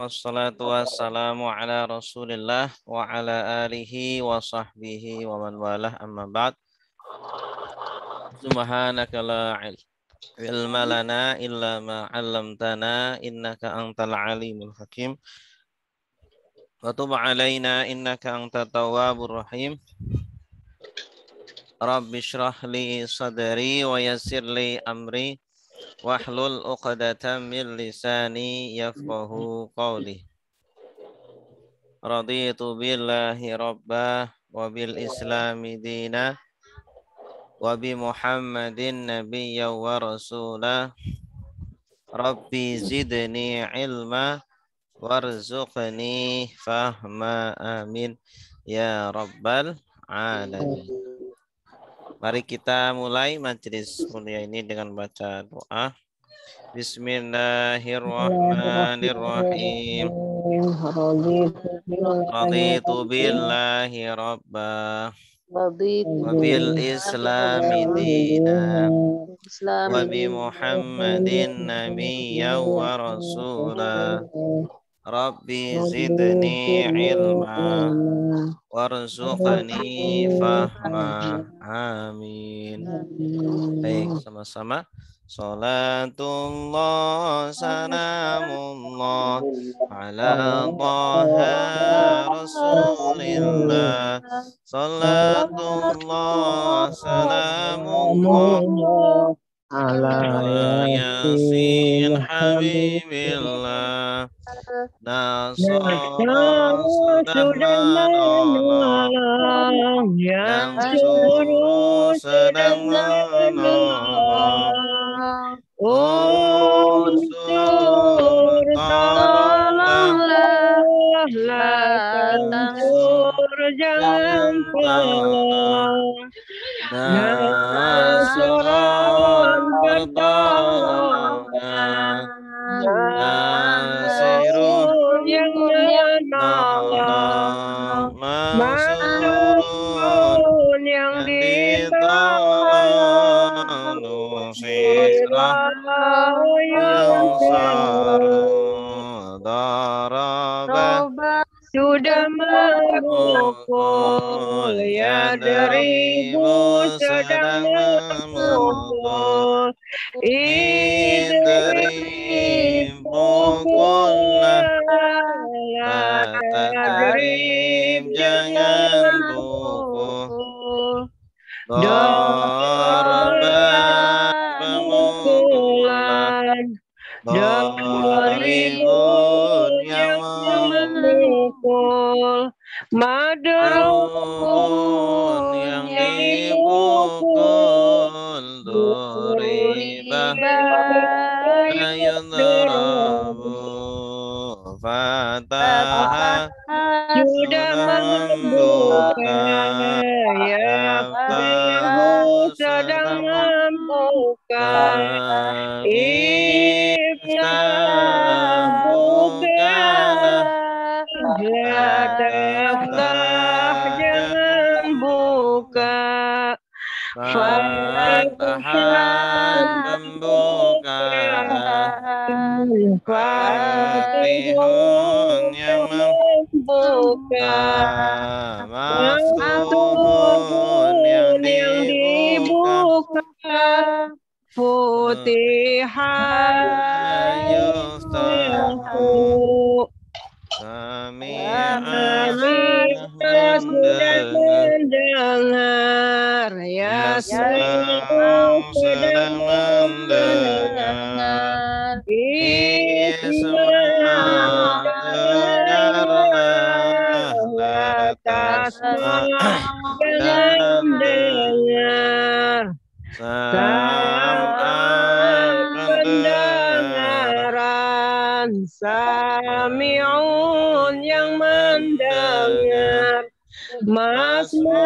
Wassalatu wassalamu ala rasulillah wa ala alihi wa sahbihi wa man walah amma ba'd. Subhanaka la ilma lana illa ma 'allamtana innaka antal alimul hakim. Wa tub alaina innaka antat tawwabur rahim. Rabbi shrah li sadri wa yassir li amri wahlul 'uqdatam min lisani yafqahu qawli. Raditu billahi rabbah wa bil islami dina wa bi muhammadin nabiyya wa rasulah. Rabbi zidni ilma warzuqni fahma amin ya rabbal alamin. Mari kita mulai majelis mulia ini dengan baca doa. Bismillahirrahmanirrahim. Raditu billahi rabbah wa bil islami dina wa bi muhammadin nabiyya wa rasulah. Rabbi zidni ilma warzuqni fahma amin. Baik, sama-sama. Salatullah salamullah ala taha rasulillah. Salatullah salamullah ala yasin habibillah. Nasara sudah menolong, yang suruh sedang menolong. Unsur tolonglah, tansur jangan tolong. Nasron pertolongan, Nasirun yang menolong, Mansurun yang ditolong, Nusirah yang saru, Darabah sudah memukul, ya deribu sedang memukul. Idrib pukullah, tadrib jangan pukul. Darban pemukulan, daribun yang memukul. Madrubun yang dipukul. Duribah yudrabu, Fatah sudah membuka, Yaftahu sedang membuka. Iftah bukalah, La taftah jangan buka. Fatahan pembukaan, Fatihun yang membuka, Maftuhun yang dibuka. Futihah yuftahu, Sami'an sudah mendengar, Yasma'u sedang mendengar. Isma' dengarlah, La tasma' jangan dengar. Sam'an pendengaran, Sami'un yang mendengar. Masmu'un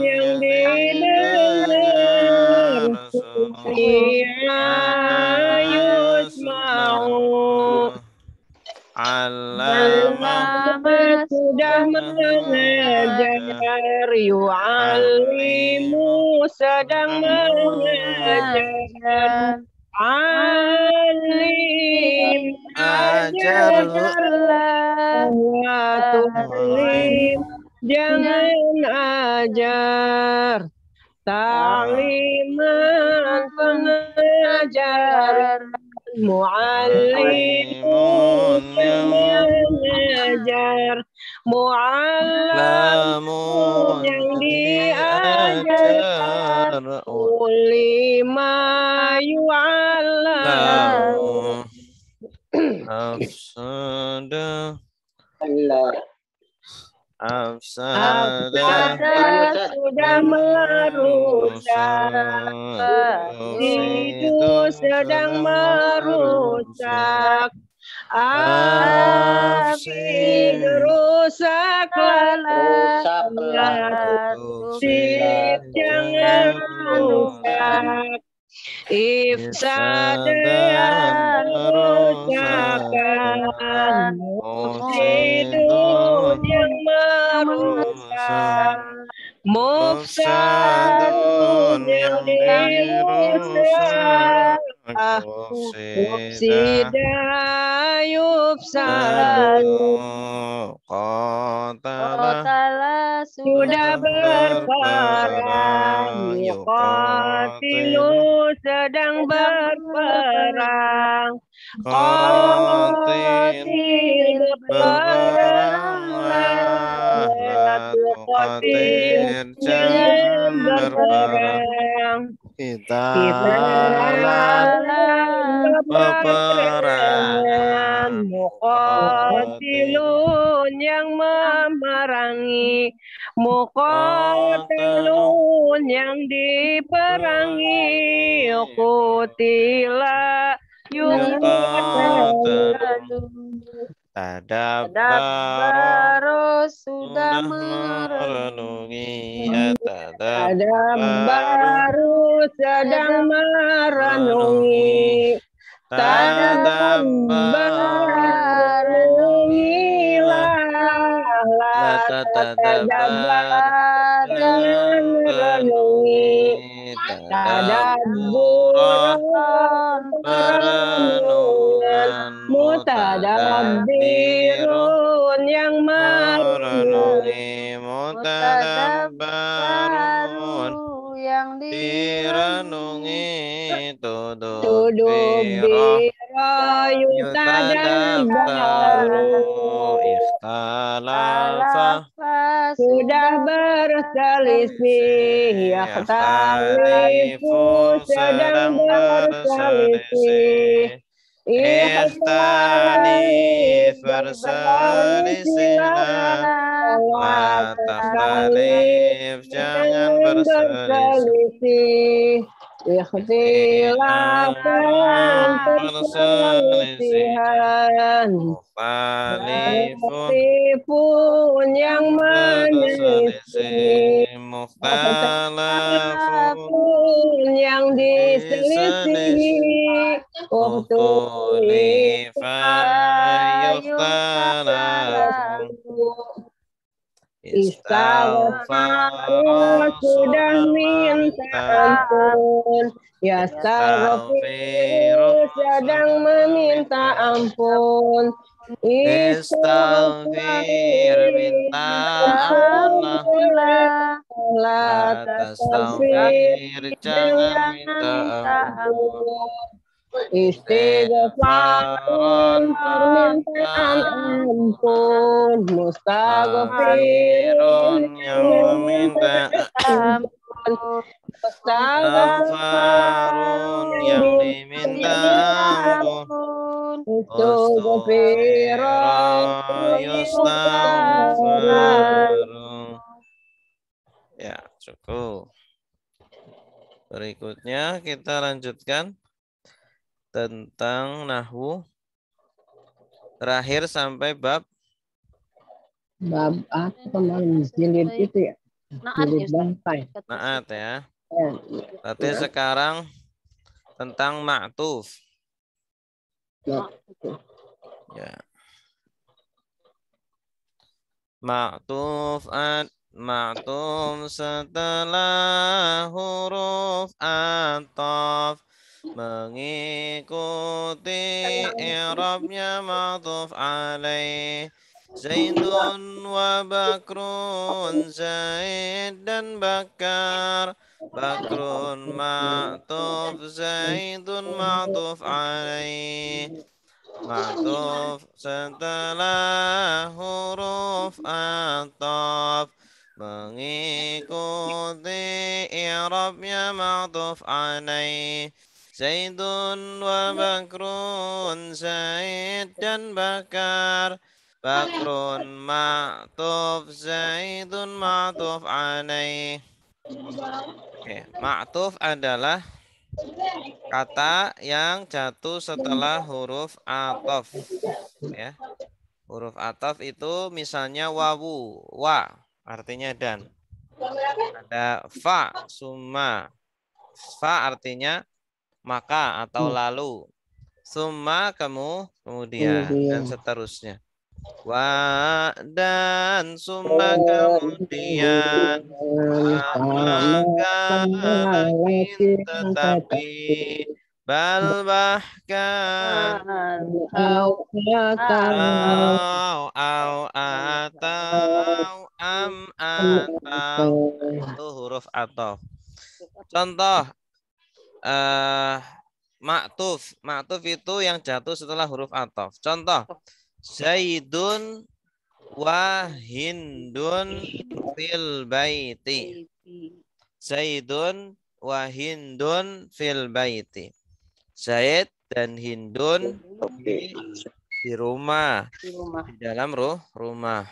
yang didengar. Sami'a yusma'u. Alama sudah mengajar, yu'allimu sedang mengajar. Alim ajarlah tulim, jangan ajar. Ta'liman pengajar, mu'allimun yang mengajar, mu'allamun yang diajar, ulima yu'allam. Afsada sudah merusak, itu sedang merusak. Afsid rusaklah, tufsid jangan rusak. Ifsadan merusakan, mufsidun yang merusak, mufsadun yang dirusak, mufsida yufsadu. Qatala sudah berperang, yuqatilu sedang berperang, qatil berperanglah, la tuqatil jangan berperang. Kita dalam peperangan, muqatilun yang memerangi, muqatilun yang diperangi, qutila yuqatalu. Tadabbaru sudah merenungi, tadabbaru sedang merenungi, tadabbaru renungilah, tadabbar jangan merenungi, tadabburan perenungan, mutadabbirun yang merenungi, mutadabbarun yang direnungi, tudubira yutadabbaru, ikhtalafa sudah berselisih, yakhtalifu sedang berselisih, ikhtalif berselisihlah, la takhtalif jangan berselisih, ikhtilafan perselisihan, mukhtalifun yang menyelisih, mukhtalafun yang diselisih, ukhtulifa yukhtalafu. Istaghfar sudah minta ampun, yastaghfiru sedang meminta ampun, istaghfir minta ampun, la tastaghfir jangan minta ampun. Istighfarun permintaan ampun, mustaghfirun yang meminta ampun, mustaghfarun yang diminta ampun, mustaghfirun yustaghfarun. Ya, cukup. Berikutnya kita lanjutkan tentang nahwu terakhir sampai bab apa kemarin jilid itu ya, jilid bangkai. Naat ya. Berarti sekarang tentang ma'tuf. Ya. Ma'tuf ma'tuf setelah huruf ataf mengikuti i'rabnya ma'tuf alaih. Zaidun wa Bakrun, Zaid dan Bakar. Bakrun ma'tuf, Zaidun ma'tuf alaih. Ma'tuf setelah huruf ataf, mengikuti i'rabnya ma'tuf alaih. Zaidun wa Bakrun, Zaid dan Bakar. Bakrun ma'tuf, Zaidun ma'tuf alaih. Oke, ma'tuf adalah kata yang jatuh setelah huruf ataf. Ya, huruf ataf itu misalnya wawu, wa, artinya dan. Ada fa, summa. Fa artinya maka atau lalu. Summa kemudian dan seterusnya. Wa dan summa kemudian. Maka lakin tetapi. Bal bahkan. Au atau am atau. Nah, itu huruf ataf. Contoh ma'tuf. Ma'tuf itu yang jatuh setelah huruf ataf. Contoh Zaidun wa Hindun fil baiti. Zaidun wa Hindun fil baiti. Zaid dan Hindun di rumah. Di dalam rumah.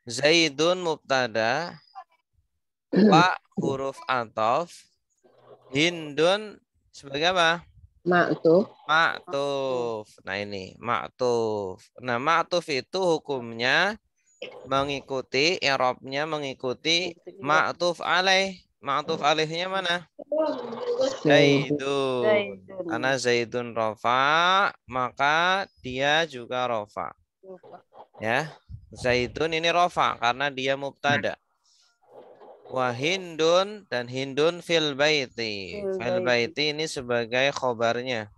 Zaidun mubtada, wa huruf ataf, Hindun sebagai apa? Ma'tuf. Ma'tuf. Nah ini ma'tuf. Nah ma'tuf itu hukumnya mengikuti i'rabnya mengikuti ma'tuf alaih. Ma'tuf alaihnya mana? Zaidun. Karena Zaidun rofa, maka dia juga rofa. Ya, Zaidun ini rofa karena dia mubtada. Wa Hindun dan Hindun fil baiti. Fil baiti ini sebagai khobarnya.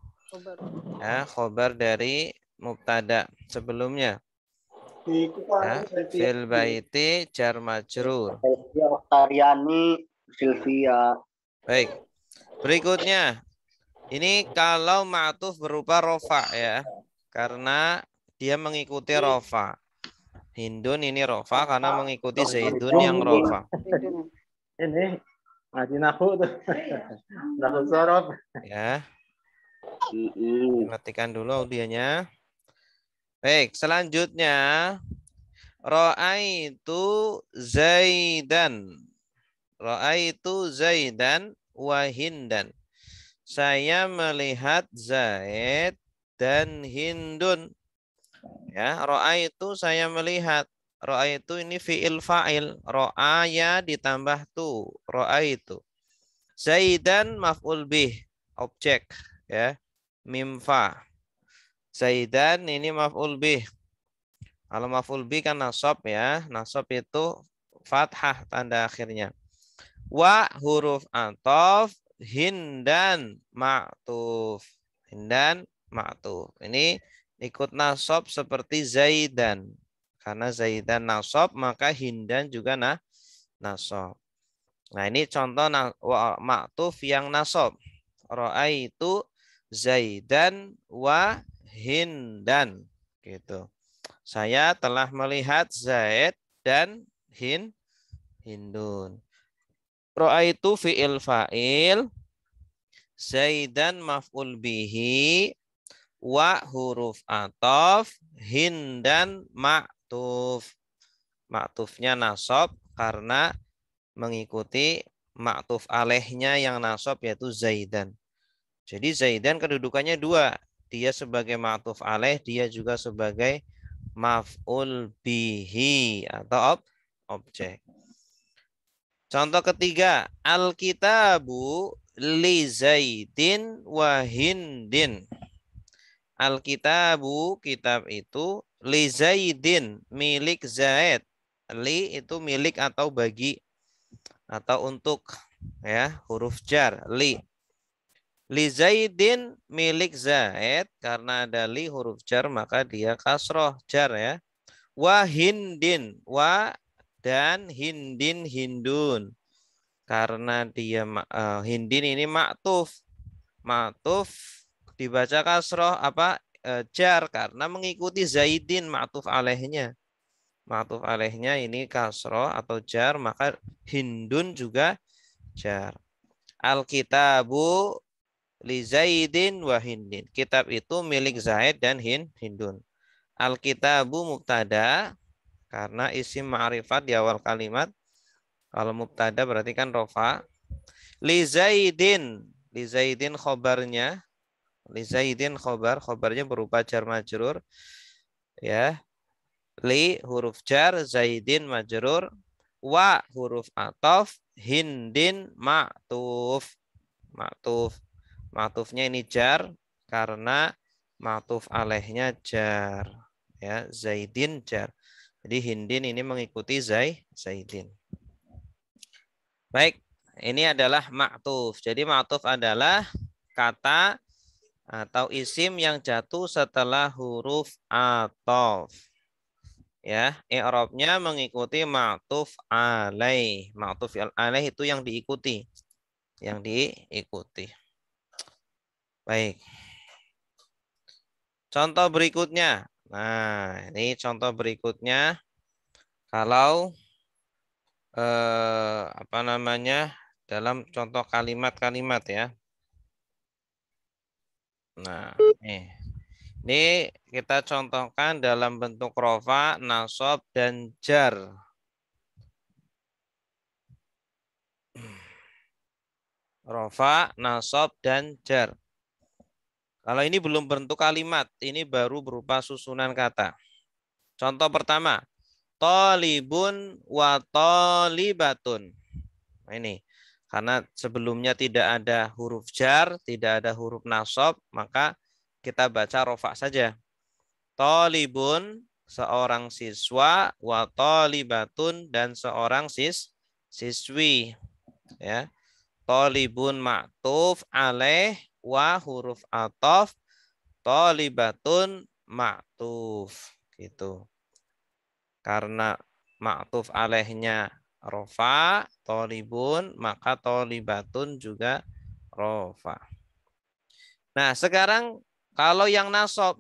Ya, khobar dari mubtada sebelumnya. Ya, fil baiti jar majrur. Oktariani Sylvia. Baik. Berikutnya, ini kalau ma'tuf berupa rofa ya, karena dia mengikuti rofa. Hindun ini rofa karena mengikuti Zaidun yang rofa. Ini ngaji nahu tuh. Nahu sorof. Ya. Matikan dulu audionya. Baik, selanjutnya ra'aitu Zaidan. Ra'aitu Zaidan wa Hindan. Saya melihat Zaid dan Hindun. Ya, ra'aitu saya melihat. Ra'aitu ini fi'il fa'il. Ra'aya ditambah tu. Ra'aitu. Zaidan maf'ul bih. Objek. Ya. Mimfa. Zaidan ini maf'ul bih. Kalau maf'ul bih kan nasab ya. Nasab itu fathah tanda akhirnya. Wa huruf ataf. Hindan ma'tuf. Hindan ma'tuf. Ini ikut nasab seperti Zaidan. Karena Zaidan nasab, maka Hindan juga nasab. Nah ini contoh ma'tuf yang nasab. Ra'aitu Zaidan wa Hindan. Gitu. Saya telah melihat Zaid dan Hindun. Ra'aitu fi'il fa'il. Zaidan maf'ul bihi. Wa huruf ataf, Hindan ma'tuf. Ma'tufnya nasab karena mengikuti ma'tuf alaihnya yang nasab yaitu Zaidan. Jadi Zaidan kedudukannya dua. Dia sebagai ma'tuf alaih, dia juga sebagai maf'ul bihi atau objek. Contoh ketiga, Al-kitabu li Zaidin wa Hindin. Al-kitabu, kitab itu, li Zaidin, milik Zaid. Li itu milik atau bagi atau untuk, ya, huruf jar, li. Li Zaidin milik Zaid, karena ada li huruf jar maka dia kasroh jar ya. Wa Hindin, wa dan Hindin Hindun. Karena dia Hindin ini maktuf. Maktuf dibaca kasroh jar karena mengikuti Zaidin maktuf alaihnya. Maktuf alaihnya ini kasroh atau jar, maka Hindun juga jar. Al-kitabu li Zaidin wa Hindin. Kitab itu milik Zaid dan Hindun. Al-kitabu mubtada karena isim ma'rifat di awal kalimat. Kalau mubtada berarti kan rofa. Li Zaidin. Li Zaidin khobarnya. Li Zaidin khobarnya berupa jar majrur. Ya. Li huruf jar, Zaidin majrur. Wa huruf ataf, Hindin ma'tuf. Ma'tuf. Ma'tufnya ini jar karena ma'tuf alaihnya jar. Ya, Zaidin jar. Jadi Hindin ini mengikuti Zaidin. Baik, ini adalah ma'tuf. Jadi ma'tuf adalah kata atau isim yang jatuh setelah huruf ataf. Ya, i'rabnya mengikuti ma'tuf alaih. Ma'tuf alaih itu yang diikuti. Yang diikuti. Baik. Contoh berikutnya. Nah, ini contoh berikutnya. Kalau dalam contoh kalimat-kalimat ya. Nah, ini kita contohkan dalam bentuk rofa, nasab, dan jar. Rofa, nasab, dan jar. Kalau ini belum bentuk kalimat, ini baru berupa susunan kata. Contoh pertama, tolibun wa tolibatun. Nah, ini karena sebelumnya tidak ada huruf jar, tidak ada huruf nasab, maka kita baca rofa saja. Tolibun, seorang siswa, wa tolibatun, dan seorang siswi. Ya. Tolibun ma'tuf alaih wa huruf ataf tolibatun ma'tuf. Gitu. Karena ma'tuf alaihnya rofa, tolibun, maka tolibatun juga rofa. Nah, sekarang kalau yang nasab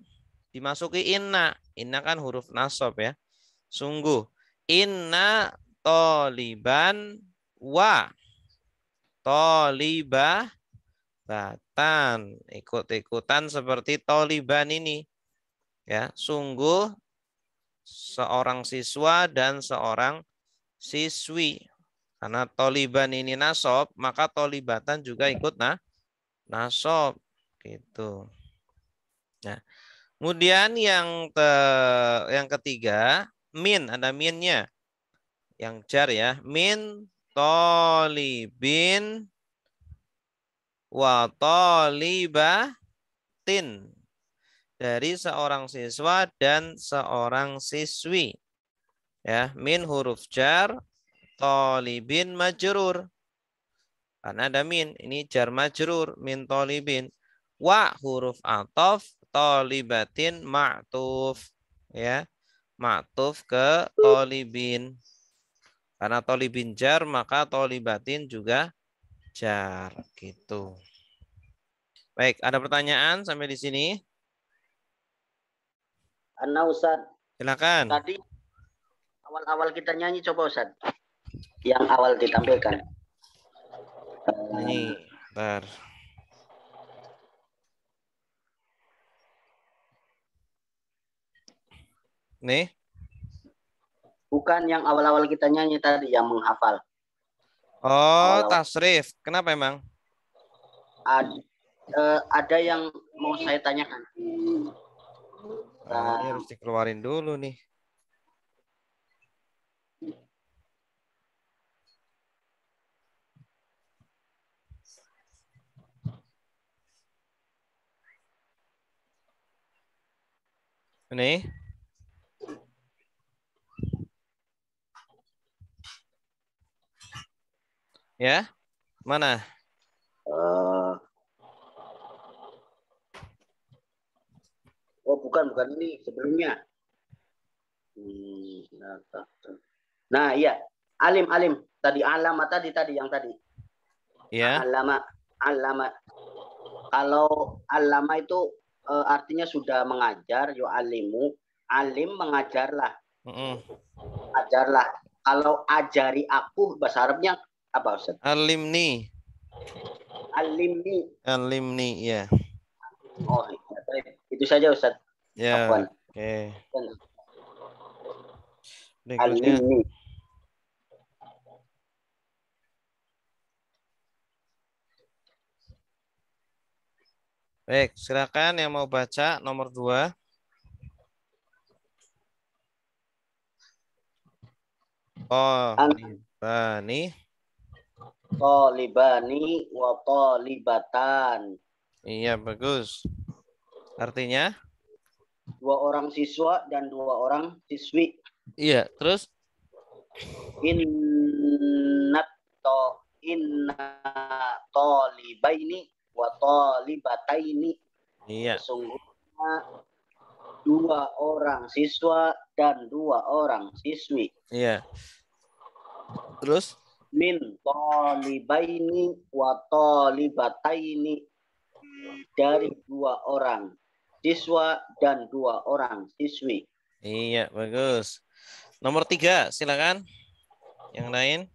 dimasuki inna. Inna kan huruf nasab ya. Sungguh. Inna toliban wa tolibatan. Ikut-ikutan seperti toliban ini. Ya, sungguh seorang siswa dan seorang siswi. Karena toliban ini nasab, maka tolibatan juga ikut nasab. Gitu. Nah, kemudian yang ketiga, min, ada minnya. Yang jar ya, min tolibin wa tolibatin. Dari seorang siswa dan seorang siswi. Ya, min huruf jar, tolibin majrur. Karena ada min, ini jar majrur, min tolibin. Wa huruf ataf, tolibatin ma'tuf. Ya, ma'tuf ke tolibin. Karena tolibin jar, maka tolibatin juga jar. Gitu. Baik, ada pertanyaan sampai di sini? Karena Ustaz, Silakan. tadi awal-awal kita nyanyi, coba Ustaz. Yang awal ditampilkan. Ini, bentar. Nih. Bukan yang awal-awal kita nyanyi tadi, yang menghafal. Oh, tasrif. Kenapa emang? Ada yang mau saya tanyakan. Nah, ini harus dikeluarin dulu nih. Ini. Ya, mana? Oh, bukan ini sebelumnya. Nah, iya. Alim. Tadi alama tadi yang tadi. Ya. Alama. Kalau alama itu artinya sudah mengajar, alimu. Alim mengajarlah. Ajarlah. Kalau ajari aku bahasa Arabnya apa, Ustaz? Alimni. Alimni, ya. Oh, itu saja, Ustaz. Ya. Oke. Berikutnya. Alimni. Baik, silakan yang mau baca nomor 2. Tolibani wa tolibatan. Iya, bagus. Artinya? 2 orang siswa dan 2 orang siswi. Iya, terus? Inna tolibaini wa tolibataini. Iya. Sesungguhnya 2 orang siswa dan 2 orang siswi. Iya. Terus? Min tolibaini wa tolibataini. Dari 2 orang siswa dan 2 orang siswi. Iya, bagus. Nomor 3, silakan. Yang lain?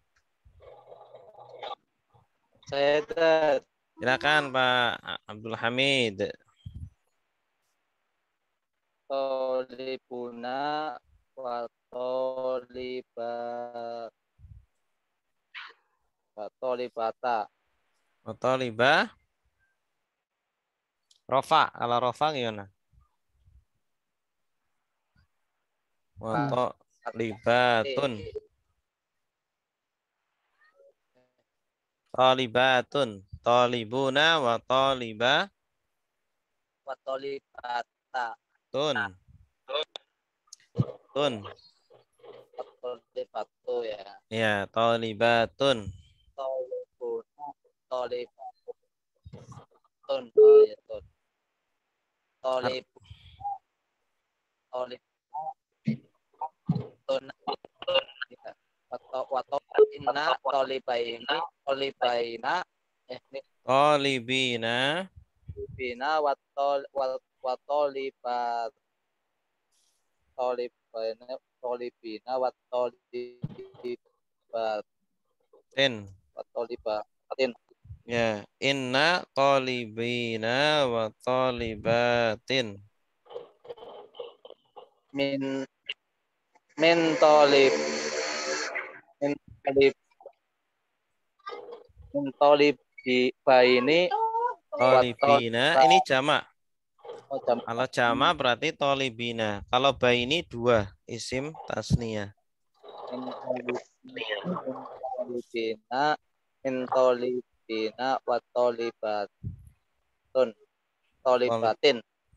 Saya silakan Pak Abdul Hamid. Tolibuna wa tolibata. Tolibah. Rofa, kalau Rofa gimana? Tolibatun. Tolibatun. Tolibuna wa tolibah. Wa tolibata. Tun. Tolibatu ya. Ya, tolibatun. Tolibuna, tolibatun. Tolibaina tolibatin. Ya, inna tolibina wa tolibatin. Min tolibaini Tolibina, ini jamak. Kalau jamak berarti tolibina. Kalau baini 2, isim tasniyah. Min tolibina wa tolibatin.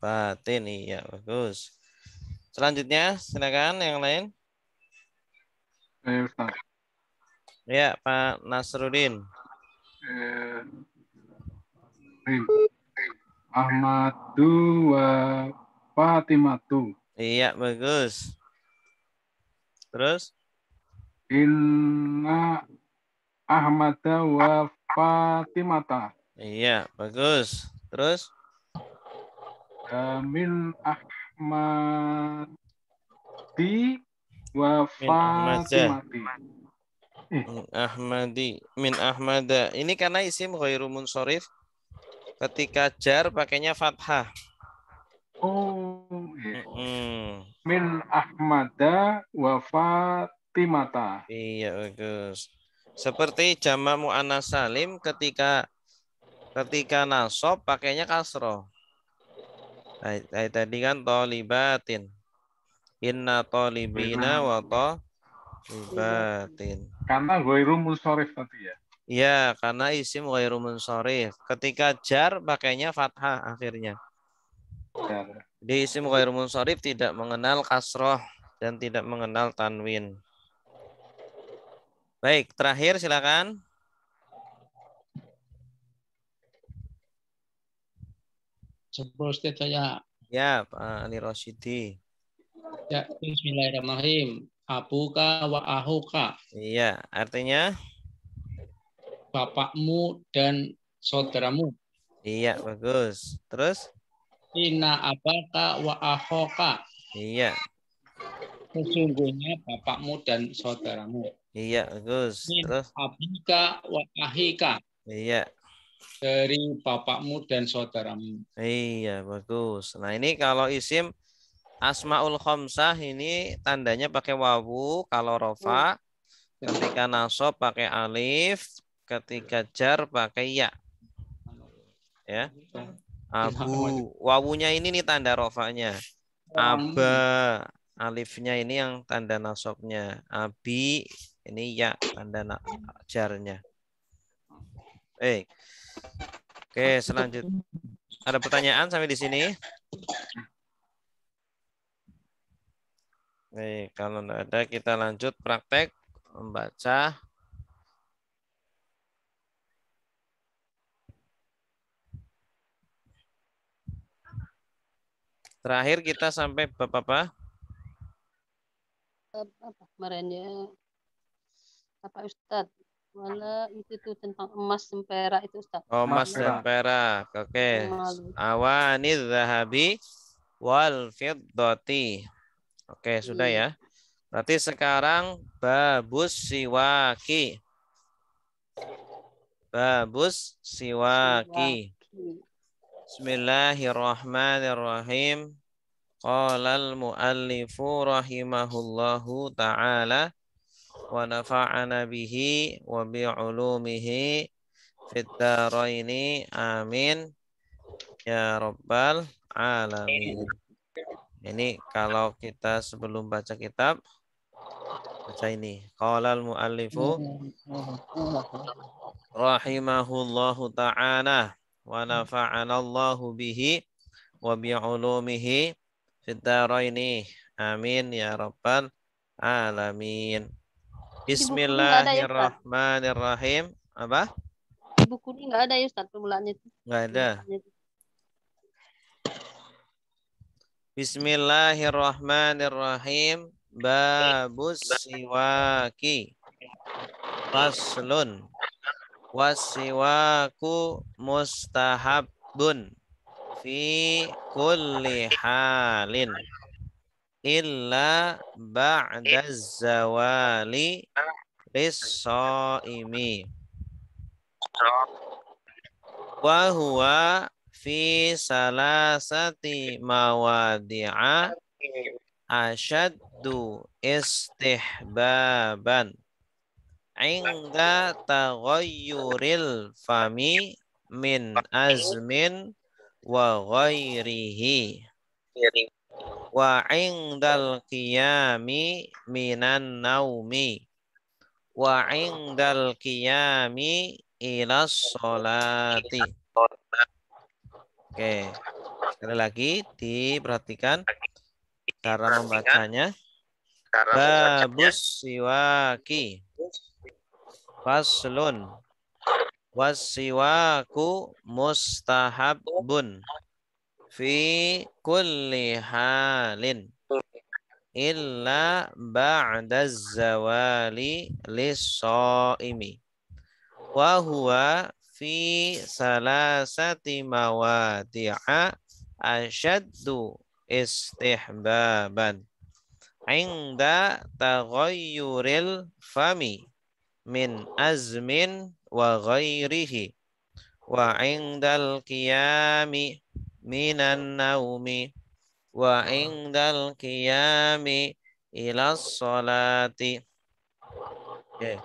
Batin, iya, bagus. Selanjutnya, silakan yang lain. Ustaz. Ya, Pak Nasruddin. Ahmadu wa Fatimatu. Iya, bagus. Terus? Inna Ahmada wa Fatimata. Iya, bagus. Terus? Min Ahmadi wa Fatimati. Min Ahmada. Ini karena isim ghairu munsharif. Ketika jar pakainya fathah. Oh, iya. Min Ahmada wa Fatimata. Iya, bagus. Seperti jamak muannas salim ketika nasab pakainya kasroh. Tadi kan tolibatin. Inna tolibina wa tolibatin. Karena ghairu munsharif tadi ya. Iya, karena isim ghairu munsharif. Ketika jar pakainya fathah akhirnya. Di isim ghairu munsharif tidak mengenal kasroh dan tidak mengenal tanwin. Baik, terakhir silakan. Coba Ustaz saya Ya, Pak Ali Rosyidi. Ya, bismillahirrahmanirrahim. Abuka wa ahuka. Iya, artinya? Bapakmu dan saudaramu. Iya, bagus. Terus? Inna abaka wa ahoka. Iya. Sesungguhnya bapakmu dan saudaramu. Iya, bagus. Terus? Abika wa ahika. Iya. Dari bapakmu dan saudaramu. Iya, bagus. Nah, ini kalau isim Asmaul Khamsah ini tandanya pakai wawu, kalau rofa, ketika nasab pakai alif, ketika jar pakai ya. Ya. Abu, wawunya ini nih tanda rofanya. Aba, alifnya ini yang tanda nasabnya. Abi, ini ya tanda jarnya. Oke, selanjutnya. Ada pertanyaan sampai di sini? Kalau tidak ada kita lanjut praktek membaca. Terakhir kita sampai bab apa? Kemarinnya apa Ustadz? Wala itu tentang emas dan perak itu Ustadz. Oh, emas dan perak. Oke. Awanidz zahabi wal fiddati. Oke, sudah ya. Berarti sekarang babus siwaki. Babus siwaki. Bismillahirrahmanirrahim. Qala al-muallifu rahimahullahu ta'ala wa nafa'ana bihi wa bi'ulumihi fid dharaini amin ya rabbal alamin. Ini kalau kita sebelum baca kitab baca ini. Qala al-muallifu rahimahullahu ta'ala wa nafa'ana Allahu bihi wa bi'ulumihi fid dharaini amin ya rabbal alamin. Bismillahirrahmanirrahim. Apa? Di buku ini nggak ada ya Ustaz permulaannya itu. Nggak ada. Bismillahirrahmanirrahim. Babus siwaki. Faslun. Wasiwaku mustahabun fi kulli halin illa ba'da zawali lis-shaimi wa huwa fi salasati mawadi'a asyaddu istihbaban inda taghayyuril fami min azmin wa ghairihi wa indal qiyami minan naumi wa indal qiyami ilas sholati. Oke, sekali lagi diperhatikan cara membacanya. Babus siwaki. Faslun. Wasiwaku mustahabun fi kulli halin illa ba'da zawali lis-shaimi wa huwa fi salasati mawadi'a asyaddu istihbaban inda taghayyuril fami min azmin wa ghairihi wa indal qiyami minan naumi wa indal qiyami ilas sholati. Oke.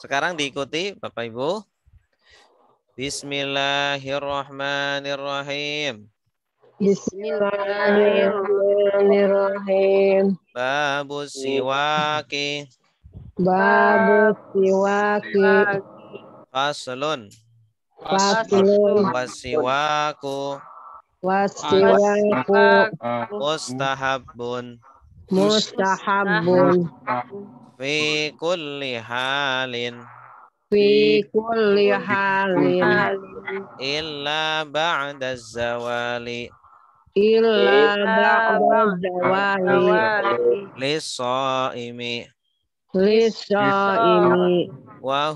Sekarang diikuti Bapak Ibu. Bismillahirrahmanirrahim. Bismillahirrahmanirrahim. Babus siwaki. Babus siwaki. Faslun. Faslun. Wasiwaku. Wasiwaku. Mustahabun. Mustahabun. Fi kulli halin. Fi kulli halin. Illa ba'da zawali. illa ba'da zawali Lis-shaimi. lis-shaimi Wa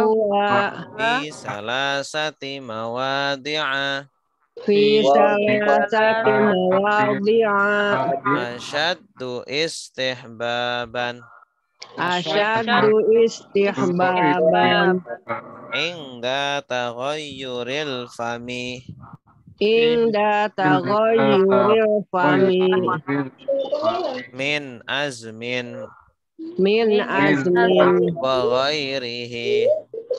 huwa fi salasati mawadi'a fi salasati mawadhi'a asyaddu istihbaban asyaddu istihbaban inda taghayyuril fami inda taghayyuril fami min azmin min azmin wa ghairihi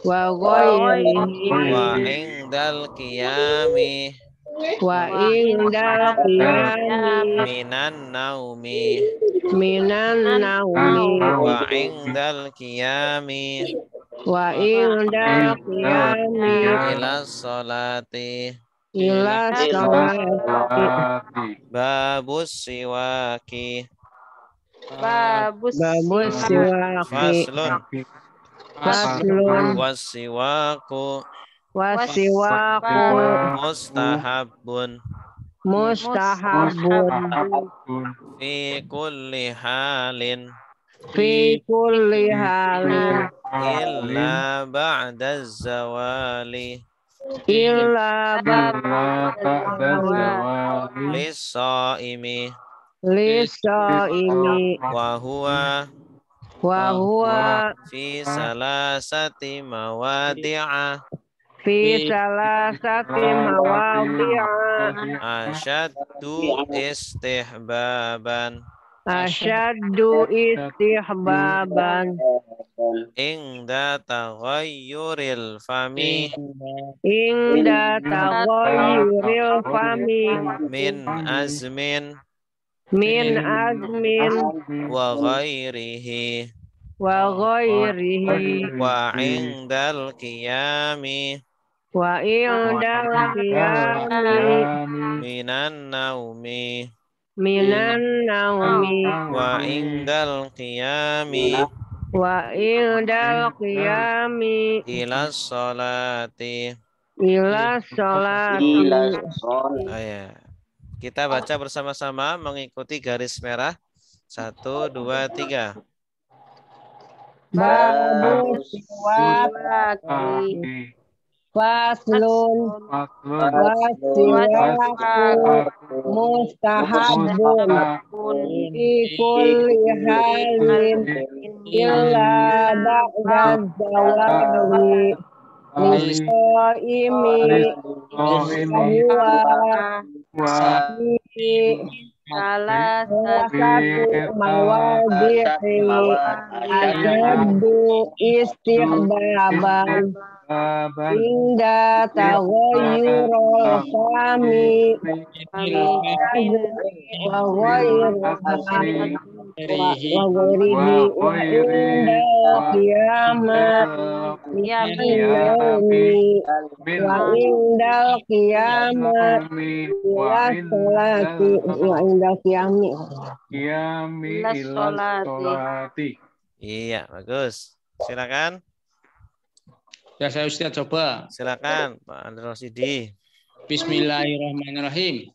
wa ghairihi wa indal qiyami wa indal qiyami minan naumi minan naumi wa indal qiyami wa indal qiyami ila salati ila salati babus siwaki Babus babus siwaki faslun faslun wasiwaku wasiwaku mustahabun mustahabun fi kulli halin fi kulli halin illa ba'da zawali illa lis-shaimi lis-shaimi wa huwa wa huwa fi salasati mawadi'a fi salasati mawadhi'a asyaddu istihbaban asyaddu istihbaban inda taghayyuril fami inda taghayyuril fami min azmin min azmin wa ghairihi wa ghairihi wa indal qiyami wa indal qiyami minan naumi minan naumi wa indal qiyami wa indal qiyami ila sholati. ila sholati. Ayah. Kita baca bersama-sama mengikuti garis merah. 1, 2, 3. Babu siwaki faslun wasiwaku mustahabun fi kulli halin illa ba'da zawali lis-shaimi huwa salah satu mawadhi'i asyaddu istihbaban inda taghayyurul fami wa ghairihi wa inda qiyamah wa indal qiyamah ila sholati wa indal qiyami ila sholati. Iya, bagus. Silakan. Ya, saya Ustaz coba. Silakan Pak Andri Rosidi. Bismillahirrahmanirrahim.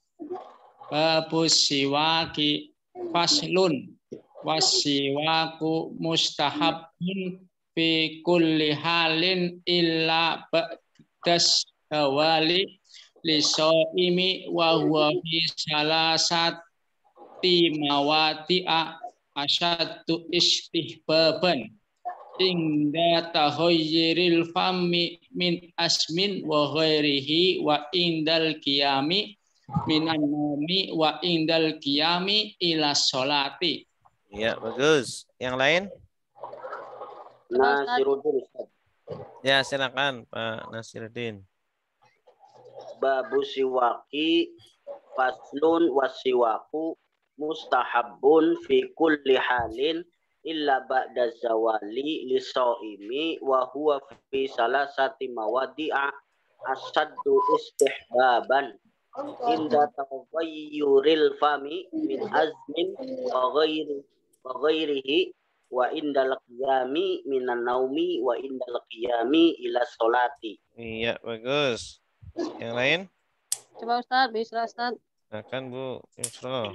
Babus siwaki faslun wasiwaku mustahabun fi kulli halin illa ba'das zawali lisoimi wa huwa fi salasati mawati'a asyaddu istihbaban inda tahoyyiril fami min asmin wa ghairihi wa indal qiyami minan naumi wa indal qiyami ila sholati. Iya, bagus. Yang lain? Nasiruddin. Ya, silakan Pak Nasiruddin. Babu siwaki faslun wasiwaku mustahabun fi kulli halin illa ba'da zawali lisoimi wa huwa fi salasati mawadi'a asaddu istihbaban inda taghayyuril fami min azmin wa ghairihi wa indal qiyami minan naumi wa indal qiyami ila sholati. Iya, bagus. Yang lain? Coba Ustaz, bisa Ustaz. Akan Bu Yusra.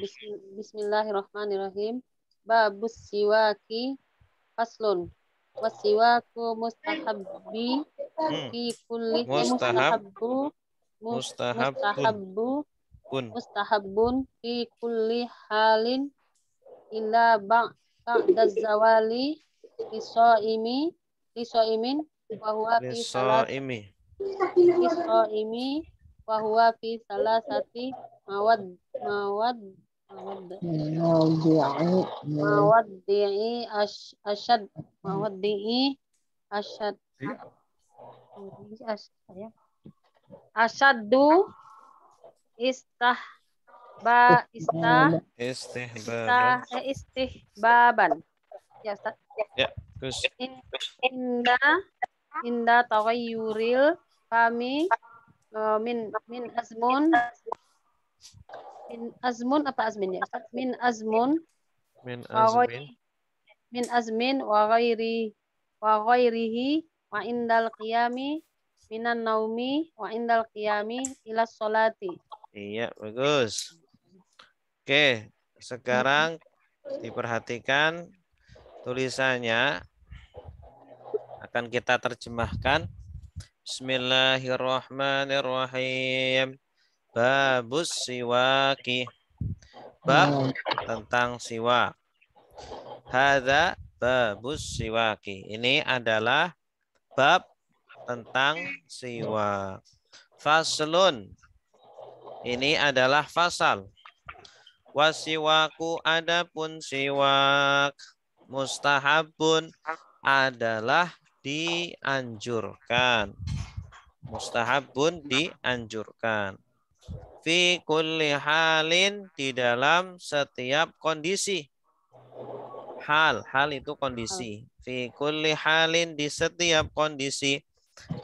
Bismillahirrahmanirrahim. Babus siwaki faslun. Wasiwaku mustahabbi fi kulli mustahabbun fi kulli halin illa ba'da zawali lisaimin wa huwa fi salasati mawaddi'i asyaddu istihbaban. Ya Ustaz. Ya, terus. Inda taghayyuril fami min azmun apa azmin ya Ustaz? Min azmin wa ghairihi wa indal qiyami minan naumi wa indal qiyami ila sholati. Iya, bagus. Oke, sekarang diperhatikan tulisannya. Akan kita terjemahkan. Bismillahirrahmanirrahim. Babus siwaki. Bab tentang siwak. Hadza babus siwaki. Ini adalah bab tentang siwak. Faslun. Ini adalah fasal. Wasiwaku adapun siwak. Mustahabun adalah dianjurkan. Mustahabun dianjurkan. Fi kulli halin di dalam setiap kondisi. Hal itu kondisi. Fi kulli halin di setiap kondisi.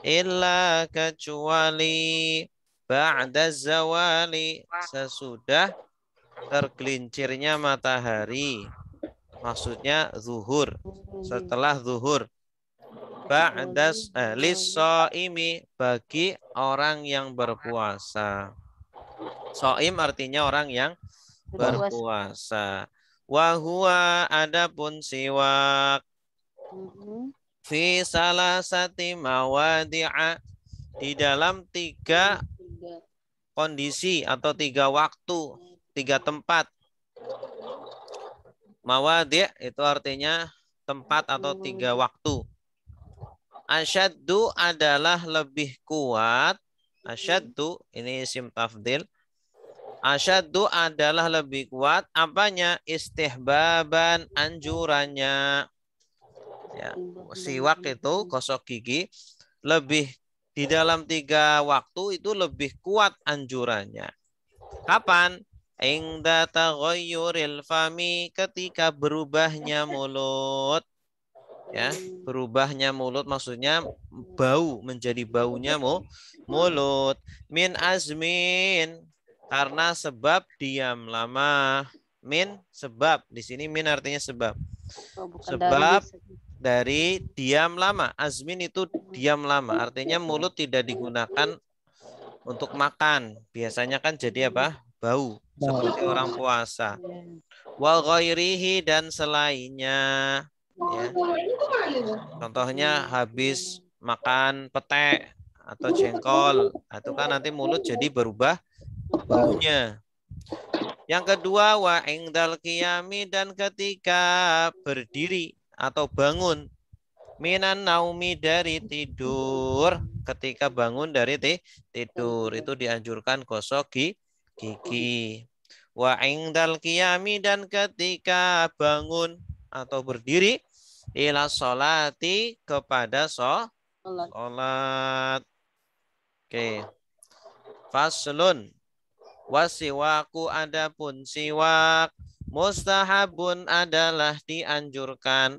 Illa kecuali ba'da zawali sesudah tergelincirnya matahari. Maksudnya zuhur. Setelah zuhur. Ba'das lis-shaimi bagi orang yang berpuasa. Shaim artinya orang yang berpuasa. Wa huwa adapun siwak fi salasati mawadi'a di dalam 3 kondisi atau 3 waktu, 3 tempat. Mawadi' itu artinya tempat atau 3 waktu. Asyaddu adalah lebih kuat. Asyaddu ini isim tafdil. Asyaddu adalah lebih kuat. Apanya? Istihbaban, anjurannya. Ya, siwak itu gosok gigi lebih di dalam 3 waktu itu lebih kuat anjurannya. Kapan? Ingda taghayyuril fami ketika berubahnya mulut. Ya, berubahnya mulut maksudnya bau menjadi baunya mulut. Min azmin karena sebab diam lama. Min sebab di sini min artinya sebab. Sebab dari diam lama. Azmin itu diam lama. Artinya mulut tidak digunakan untuk makan. Biasanya kan jadi apa? Bau. Seperti orang puasa. Wa ghairihi dan selainnya. Ya. Contohnya habis makan pete atau jengkol. Itu kan nanti mulut jadi berubah baunya. Yang kedua, wa ingdal qiyami dan ketika berdiri atau bangun. Minan naumi dari tidur. Ketika bangun dari tidur itu dianjurkan gosok gigi. Wa ingdal qiyami dan ketika bangun atau berdiri ila sholati kepada sholat. Oke. Faslun. Wasiwaku adapun siwak mustahabun adalah dianjurkan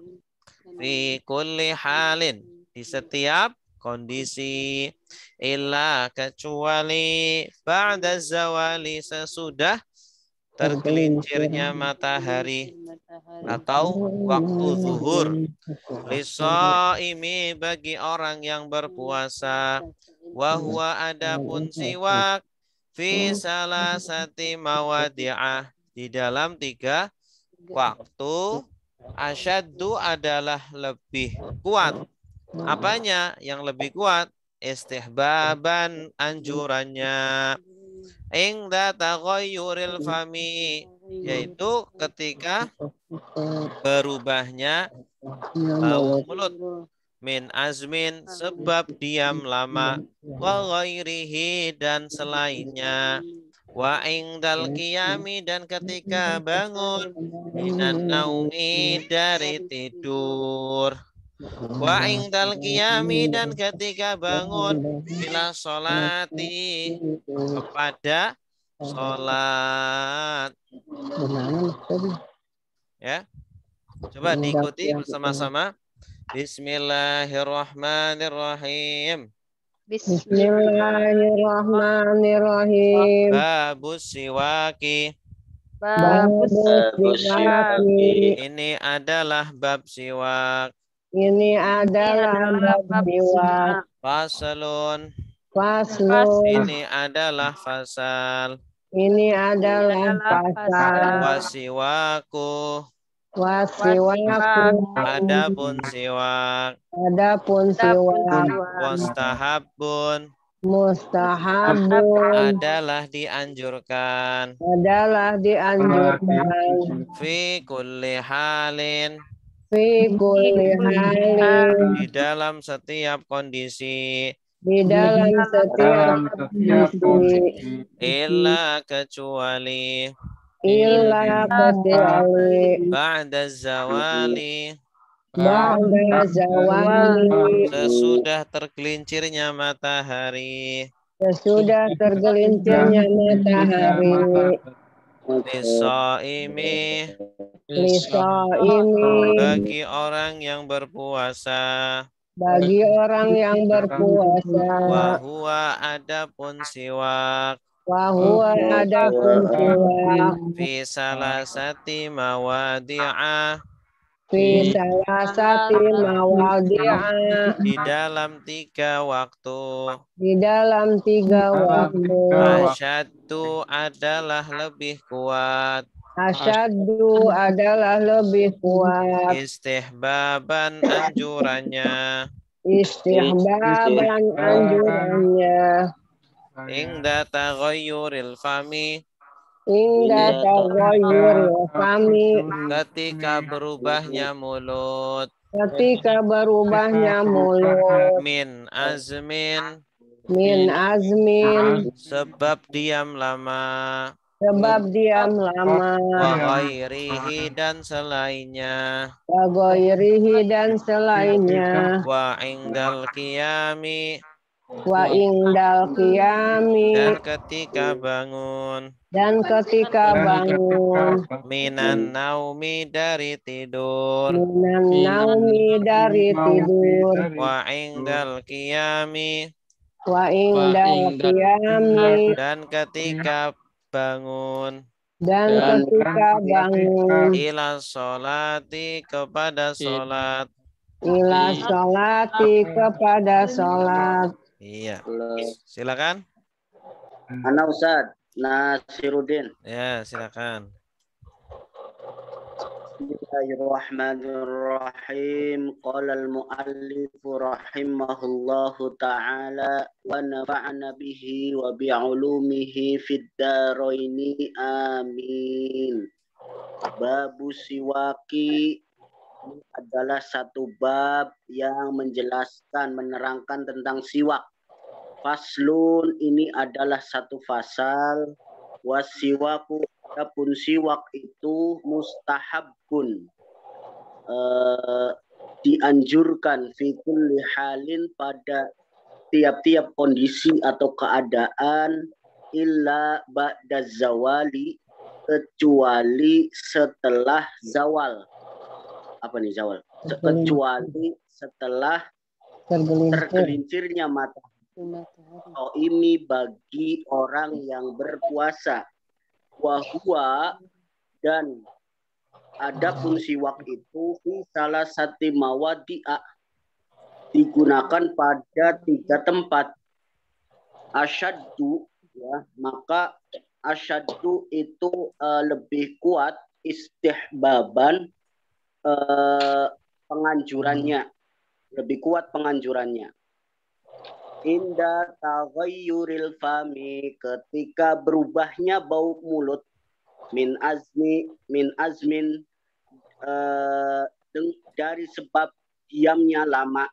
fi kulli halin di setiap kondisi illa kecuali ba'da zawali sesudah tergelincirnya matahari atau waktu zuhur. Lishaimi bagi orang yang berpuasa. Wa huwa adapun siwak Fi salasati mawadi'ah. Di dalam 3 waktu. Asyaddu adalah lebih kuat. Apanya yang lebih kuat? Istihbaban, anjurannya. Ingda taghayyuril fami, yaitu ketika berubahnya bau mulut. Min azmin, sebab diam lama. Wa ghairihi, dan selainnya. Wa ingdal qiyami, dan ketika bangun. Minan naumi, dari tidur. Wa ingdal qiyami, dan ketika bangun. Ila sholati, kepada sholat. Ya, coba diikuti bersama-sama. Bismillahirrahmanirrahim. Bismillahirrahmanirrahim. Babus siwaki. Babus siwaki. Ini adalah bab siwak. Ini adalah bab siwak. Fasalun. Faslun. Ini adalah fasal. Ini adalah pasal. Wasiwaku. Wasiwaku. Adapun siwak. Adapun siwak. Mustahabun. Mustahabun. Adalah dianjurkan. Adalah dianjurkan. Fi kulli halin. Fi kulli halin. Di dalam setiap kondisi. Di dalam setiap kondisi. Illa kecuali. Illa kecuali. Ba'da zawali. Ba'da zawali. Sesudah tergelincirnya matahari. Sesudah tergelincirnya matahari. Lisaimi. Lisaimi. Bagi orang yang berpuasa. Bagi orang yang berpuasa. Wahuwa adapun siwak. Wahuwa adapun siwak. Fi salasati mawadi'ah. Fi salasati mawadi'ah. Di dalam 3 waktu. Di dalam 3 waktu. Asyaddu adalah lebih kuat. Asyaddu adalah lebih kuat. Istihbaban anjurannya. Istihbaban anjurannya. Ingda taghayyuril fami. Ingda taghayyuril fami. Ketika berubahnya mulut. Ketika berubahnya mulut. Min azmin. Min azmin. Sebab diam lama. Sebab diam lama. Wa ghairihi, dan selainnya. Wa ghairihi, dan selainnya. Wa ingdal qiyami. Wa ingdal qiyami. Dan ketika bangun. Dan ketika bangun. Minan naumi, dari tidur. Minan naumi, dari tidur. Wa ingdal qiyami. Wa ingdal qiyami. Dan ketika bangun. Dan ketika bangun. Ila sholati, kepada sholat. Ila sholati, kepada sholat. Iya. Silakan. Ana Ustaz Nasiruddin. Ya, silakan. Bismillahirrahmanirrahim. Qala al-muallif rahimahullahu ta'ala wa nafa'ana bihi wa bi'ulumihi fid daraini amin. Babu siwaki adalah satu bab yang menjelaskan, menerangkan tentang siwak. Faslun, ini adalah satu fasal. Wasiwaku, adapun siwak itu mustahabun, dianjurkan fi kulli halin, pada tiap-tiap kondisi atau keadaan, illa ba'da zawali, kecuali setelah zawal. Apa nih zawal? Kecuali setelah tergelincirnya matahari. Oh, ini bagi orang yang berpuasa. Wahua, dan adapun siwak itu fi salah satu mawadi'ah, digunakan pada 3 tempat. Asyaddu, ya, maka asyaddu itu lebih kuat istihbaban, penganjurannya, lebih kuat penganjurannya. Inda taghayyuril fami, ketika berubahnya bau mulut, min azmin dari sebab diamnya lama,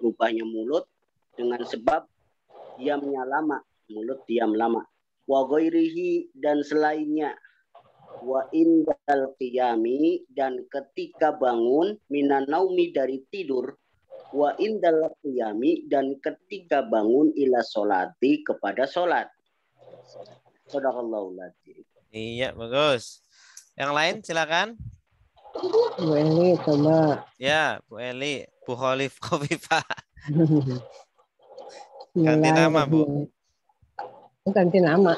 berubahnya mulut dengan sebab diamnya lama, mulut diam lama. Wa ghairihi, dan selainnya. Wa indal qiyami, dan ketika bangun, minan naumi, dari tidur. Wa indal qiyami, dan ketika bangun, ila sholati, kepada sholat. Shadaqallahul adzim. Iya, bagus. Yang lain silakan. Bu Eli coba. Ya, Bu Eli, Bu Khofifah. Ganti nama, Bu. Ganti nama.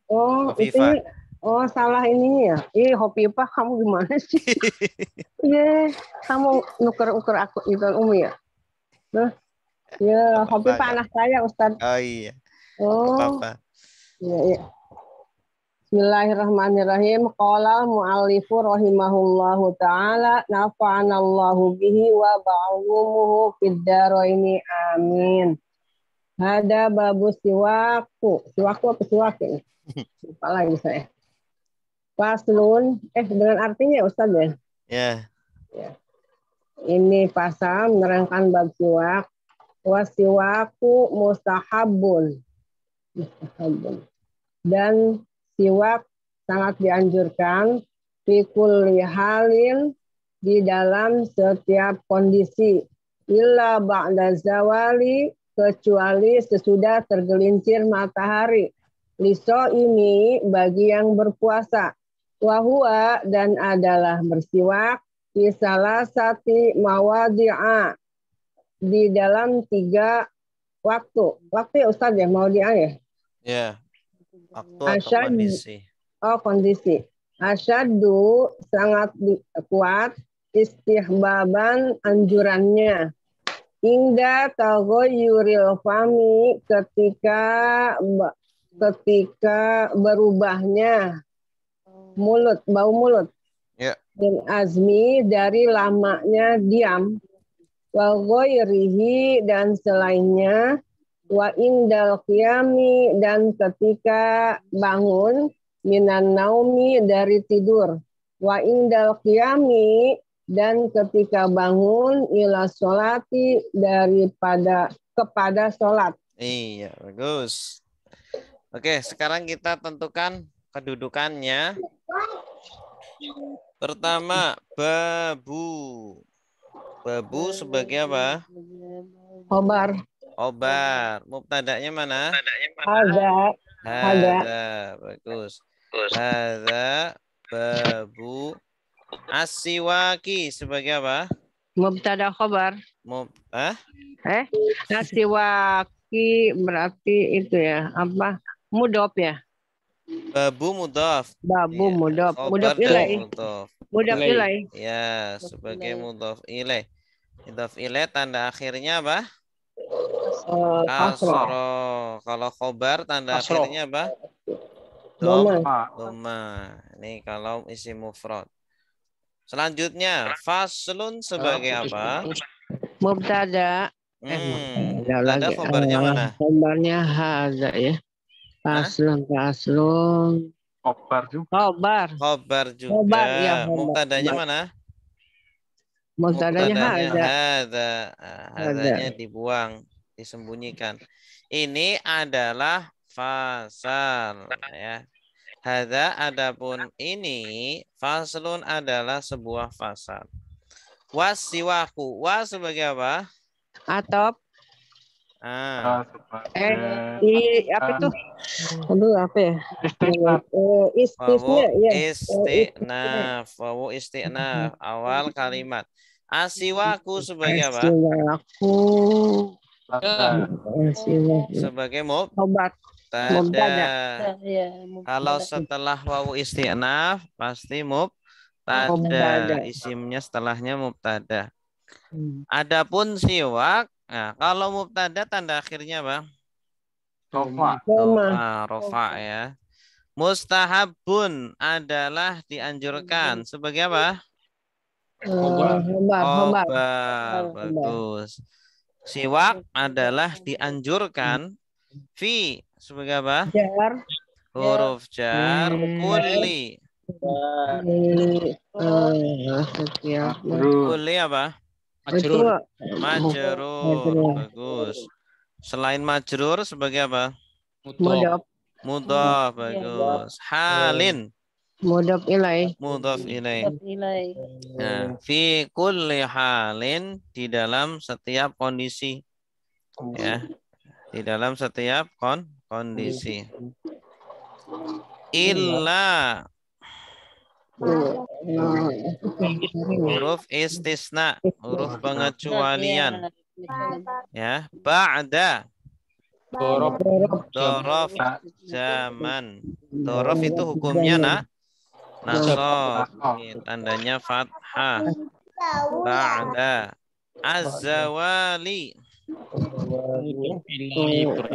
Oh, Khofifah. itu salah ininya ya. Khofifah, kamu gimana sih? Iya, kamu nuker-nuker aku itu Umi ya. Nah, ya Khofifah anak saya Ustaz. Oh iya. Oh. Apa-apa. Iya. Bismillahirrahmanirrahim. Qala al-mu'allifu rahimahullahu ta'ala nafa'anallahu bihi wa ba'alumuhu fid daraini amin. Ada babu siwaku. Siwaku apa siwak ini? Lupa lagi saya. Faslun, dengan artinya Ustaz ya? Ya. Ini pasal menerangkan bab siwak. Wasiwaku mustahabun. Dan siwak sangat dianjurkan fi kulli halin, di dalam setiap kondisi, illa ba'da zawali, kecuali sesudah tergelincir matahari, liso ini bagi yang berpuasa, wahua, dan adalah bersiwak di salah satu mawadi'a, di dalam 3 waktu ya Ustaz ya, mawadi'a ya? Ya. Waktu atau kondisi. Kondisi. Asyaddu, sangat kuat, istihbaban, anjurannya. Inda taghayyuril fami, ketika berubahnya mulut, bau mulut. Ya. Dan azmi, dari lamanya diam. Wa ghairihi, dan selainnya. Wa indal qiyami, dan ketika bangun, minan naumi, dari tidur. Wa indal qiyami, dan ketika bangun, ila sholati, kepada sholat. Iya, bagus. Oke, sekarang kita tentukan kedudukannya. Pertama, babu. Babu sebagai apa? Khobar. Mubtada'nya mana? Hadza. Bagus. Hadza babu. As-siwaki sebagai apa? Mubtada khobar. As-siwaki berarti itu ya, apa? Mudhof ya? Babu mudhof. Babu mudhof. Mudhof ilaih. Mudhof ilaih. Ya, sebagai mudhof ilaih. Mudhof ilaih tanda akhirnya apa? Kasroh. Kalau khobar tanda akhirnya apa? Dhamma. Ini kalau isi mufrad. Selanjutnya, faslun sebagai apa? Mubtada. Mubtada khobarnya mana? Khobarnya hadza ya. Faslun. Khobar juga. Khobar juga. Ya, Mubtadanya mana? Mubtadanya hadza. Hadzanya dibuang, disembunyikan. Ini adalah fasal ya. Hadza, adapun ini faslun adalah sebuah fasal. Wasiwaku, wa sebagai apa? Atop. Apa itu? Aduh, apa ya? Istinaf. Wawu istinaf. Awal kalimat. Asiwaku sebagai apa? Sebagai mubtada. Kalau setelah wawu istinaf pasti mubtada. Isimnya setelahnya mubtada. Adapun siwak, nah, kalau mubtada tanda akhirnya apa? Rofa ya. Mustahabun adalah dianjurkan sebagai apa? Khobar. Bagus. Siwak adalah dianjurkan sebagai apa? Jar. Huruf jar. Kulli. Kulli apa? Majrur. Bagus. Selain majrur sebagai apa? Mudhaf. Bagus. Halin. Mudhaf ilaih. Nah, fi kulli halin, di dalam setiap kondisi. Ya. Di dalam setiap kondisi. Illa huruf istisna, huruf pengecualian. Ya, ba'da dorof zaman. Dorof itu hukumnya nasab, tandanya fathah. Ba'da az-zawali,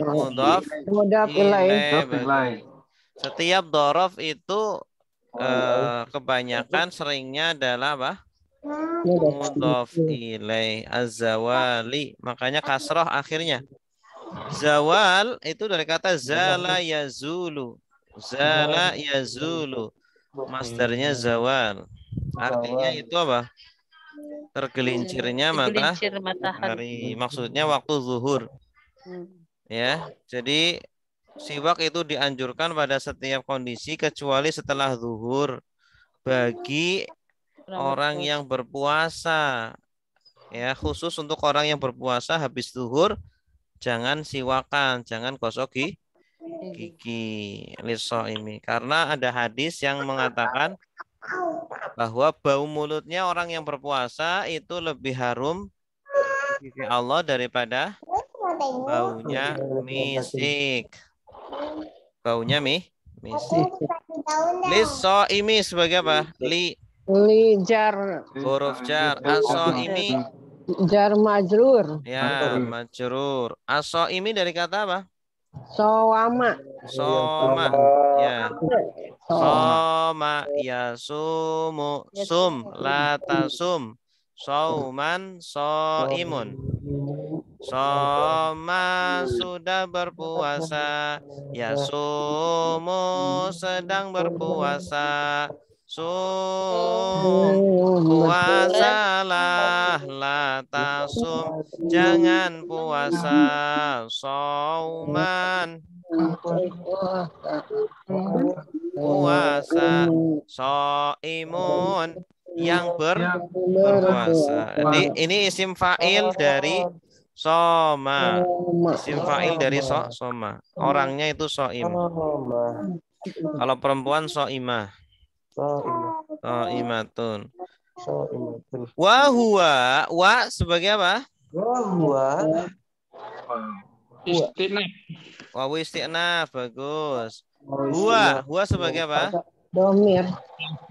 mudhaf ilaih. Setiap dorof itu kebanyakan seringnya adalah apa? Mudhaf ilaih. Az-zawali, makanya kasroh akhirnya. Zawal itu dari kata zala yazulu. Zala yazulu. Masdarnya zawal. Artinya itu apa? Tergelincirnya matahari. Maksudnya waktu zuhur. Ya, jadi siwak itu dianjurkan pada setiap kondisi kecuali setelah zuhur bagi orang yang berpuasa. Ya, khusus untuk orang yang berpuasa habis zuhur jangan siwakan, jangan gosok gigi ini, karena ada hadis yang mengatakan bahwa bau mulutnya orang yang berpuasa itu lebih harum di sisi Allah daripada baunya misik. Baunya misik. Lis-shaimi sebagai apa? Li Jar. Huruf jar. As-shaimi Jar majrur. Ya, majrur. As-shaimi dari kata apa? Soma. Ya. Soma yasumu sum la tasum sauman shaimun. Soma sudah berpuasa, yasumu sedang berpuasa. Puasalah, la tasum jangan puasa. Sauman puasa. Shaimun yang berpuasa. Jadi ini isim fa'il dari soma. Isim fa'il dari soma. Orangnya itu shaim. Kalau perempuan shaimah. Shaimatun. Wa huwa, wa sebagai apa? Wawu isti'naf, bagus. Huwa sebagai apa? Domir.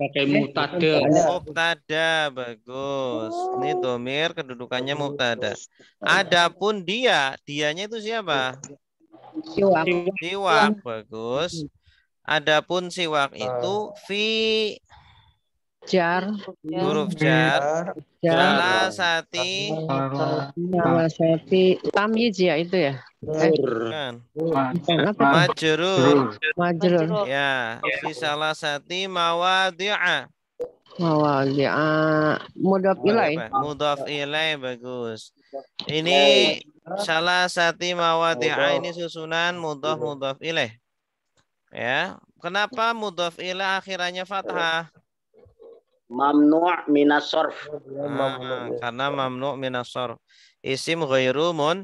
Pakai mubtada. Mubtada, bagus. Ini domir, kedudukannya mubtada. Adapun dianya itu siapa? Siwak, bagus. Adapun siwak itu fi Jar. Huruf jar. Salah sati tamyiz ya itu ya. Bukan. Majrur. Ya, fi salah sati mawadi'a. Mudhaf ilaih. Mudhaf ilaih, bagus. Ini salah sati mawadi'a, ini susunan mudhaf ilaih. Ya, kenapa mudhaf ilaih akhirannya fathah? Mamnu' minas sorf. Karena mamnu' minas sorf. Isim ghairu munsharif.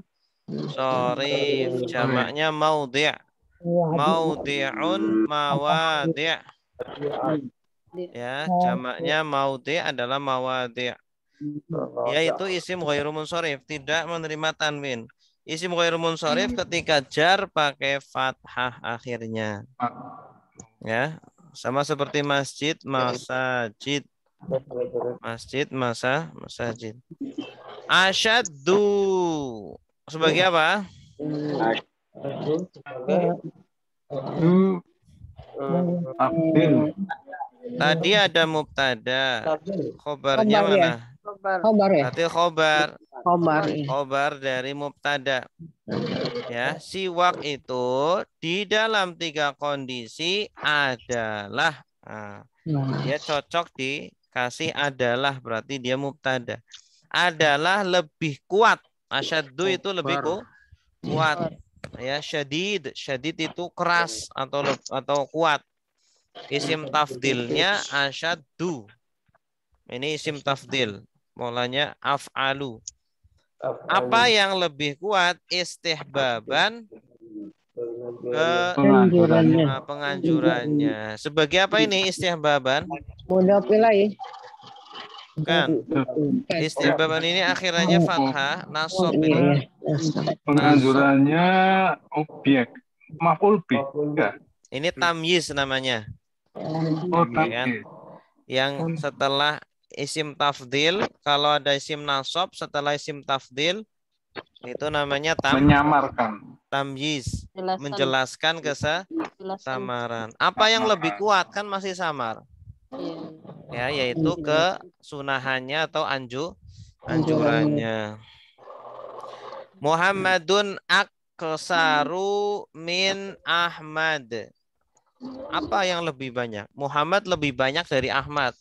Jamaknya maudhi'. Maudhi'un mawadhi'. Ya, jamaknya maudhi' adalah mawadhi'. Yaitu isim ghairu munsharif, tidak menerima tanwin. Isim ghairu munsharif ketika jar pakai fathah akhirnya. Ya, sama seperti masjid, masajid. Masjid, masajid. Asyaddu sebagai apa? Abdil. Tadi ada mubtada. Khobarnya Khobar ya. mana? Khobar ya. Berarti khobar. Khobar. Khobar dari mubtada. Ya, siwak itu di dalam 3 kondisi adalah. Nah, dia cocok dikasih adalah, berarti dia mubtada. Adalah lebih kuat. Asyaddu itu lebih kuat. Ya, syadid itu keras atau kuat. Isim tafdilnya asyaddu. Ini isim tafdil. Mulanya af'alu. Apa yang lebih kuat? Istihbaban penganjurannya. Sebagai apa ini istihbaban? Mudhof ilaih. Bukan. Istihbaban ini akhirannya fathah, nasab ini. Penganjurannya objek. Maf'ul bih. Ya. Ini tamyiz namanya. Oh, Ya kan? Yang setelah isim tafdil, kalau ada isim nasab setelah isim tafdil itu namanya menyamarkan. Tamyiz, menjelaskan kesamaran. Apa yang lebih kuat kan masih samar. Ya, yaitu kesunahannya atau anjurannya. Muhammadun aksaru min Ahmad. Apa yang lebih banyak? Muhammad lebih banyak dari Ahmad.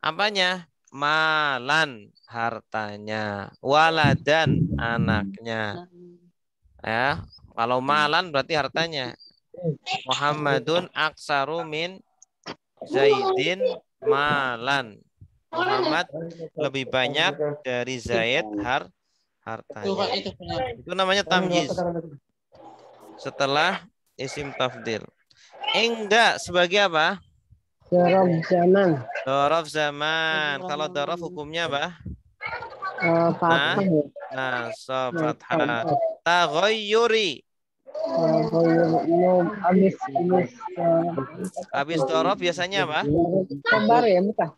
Apanya? Malan, hartanya. Waladan, anaknya. Ya, kalau malan berarti hartanya. Muhammadun aksaru min Zaidin malan. Muhammad lebih banyak dari Zaid hartanya. Itu namanya tamyiz. Setelah isim tafdil. Enggak sebagai apa? Dzaraf zaman. Dzaraf zaman. Kalau dzaraf hukumnya apa? Fathah. Nasab fathah. Taghayyuri. Habis dzaraf biasanya apa? Khobar ya, bukan?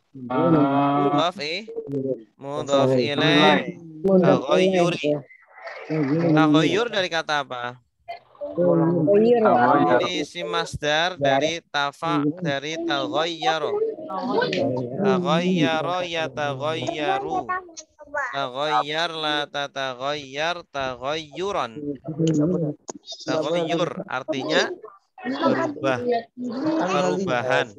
Mudhaf ilaih. Taghayyuri. Taghayyur dari kata apa? Ini isim masdar dari taghayyara. Taghayyara yataghayyaru. Taghayyar la tataghayyar taghayyuran. Taghayyur artinya berubah, perubahan.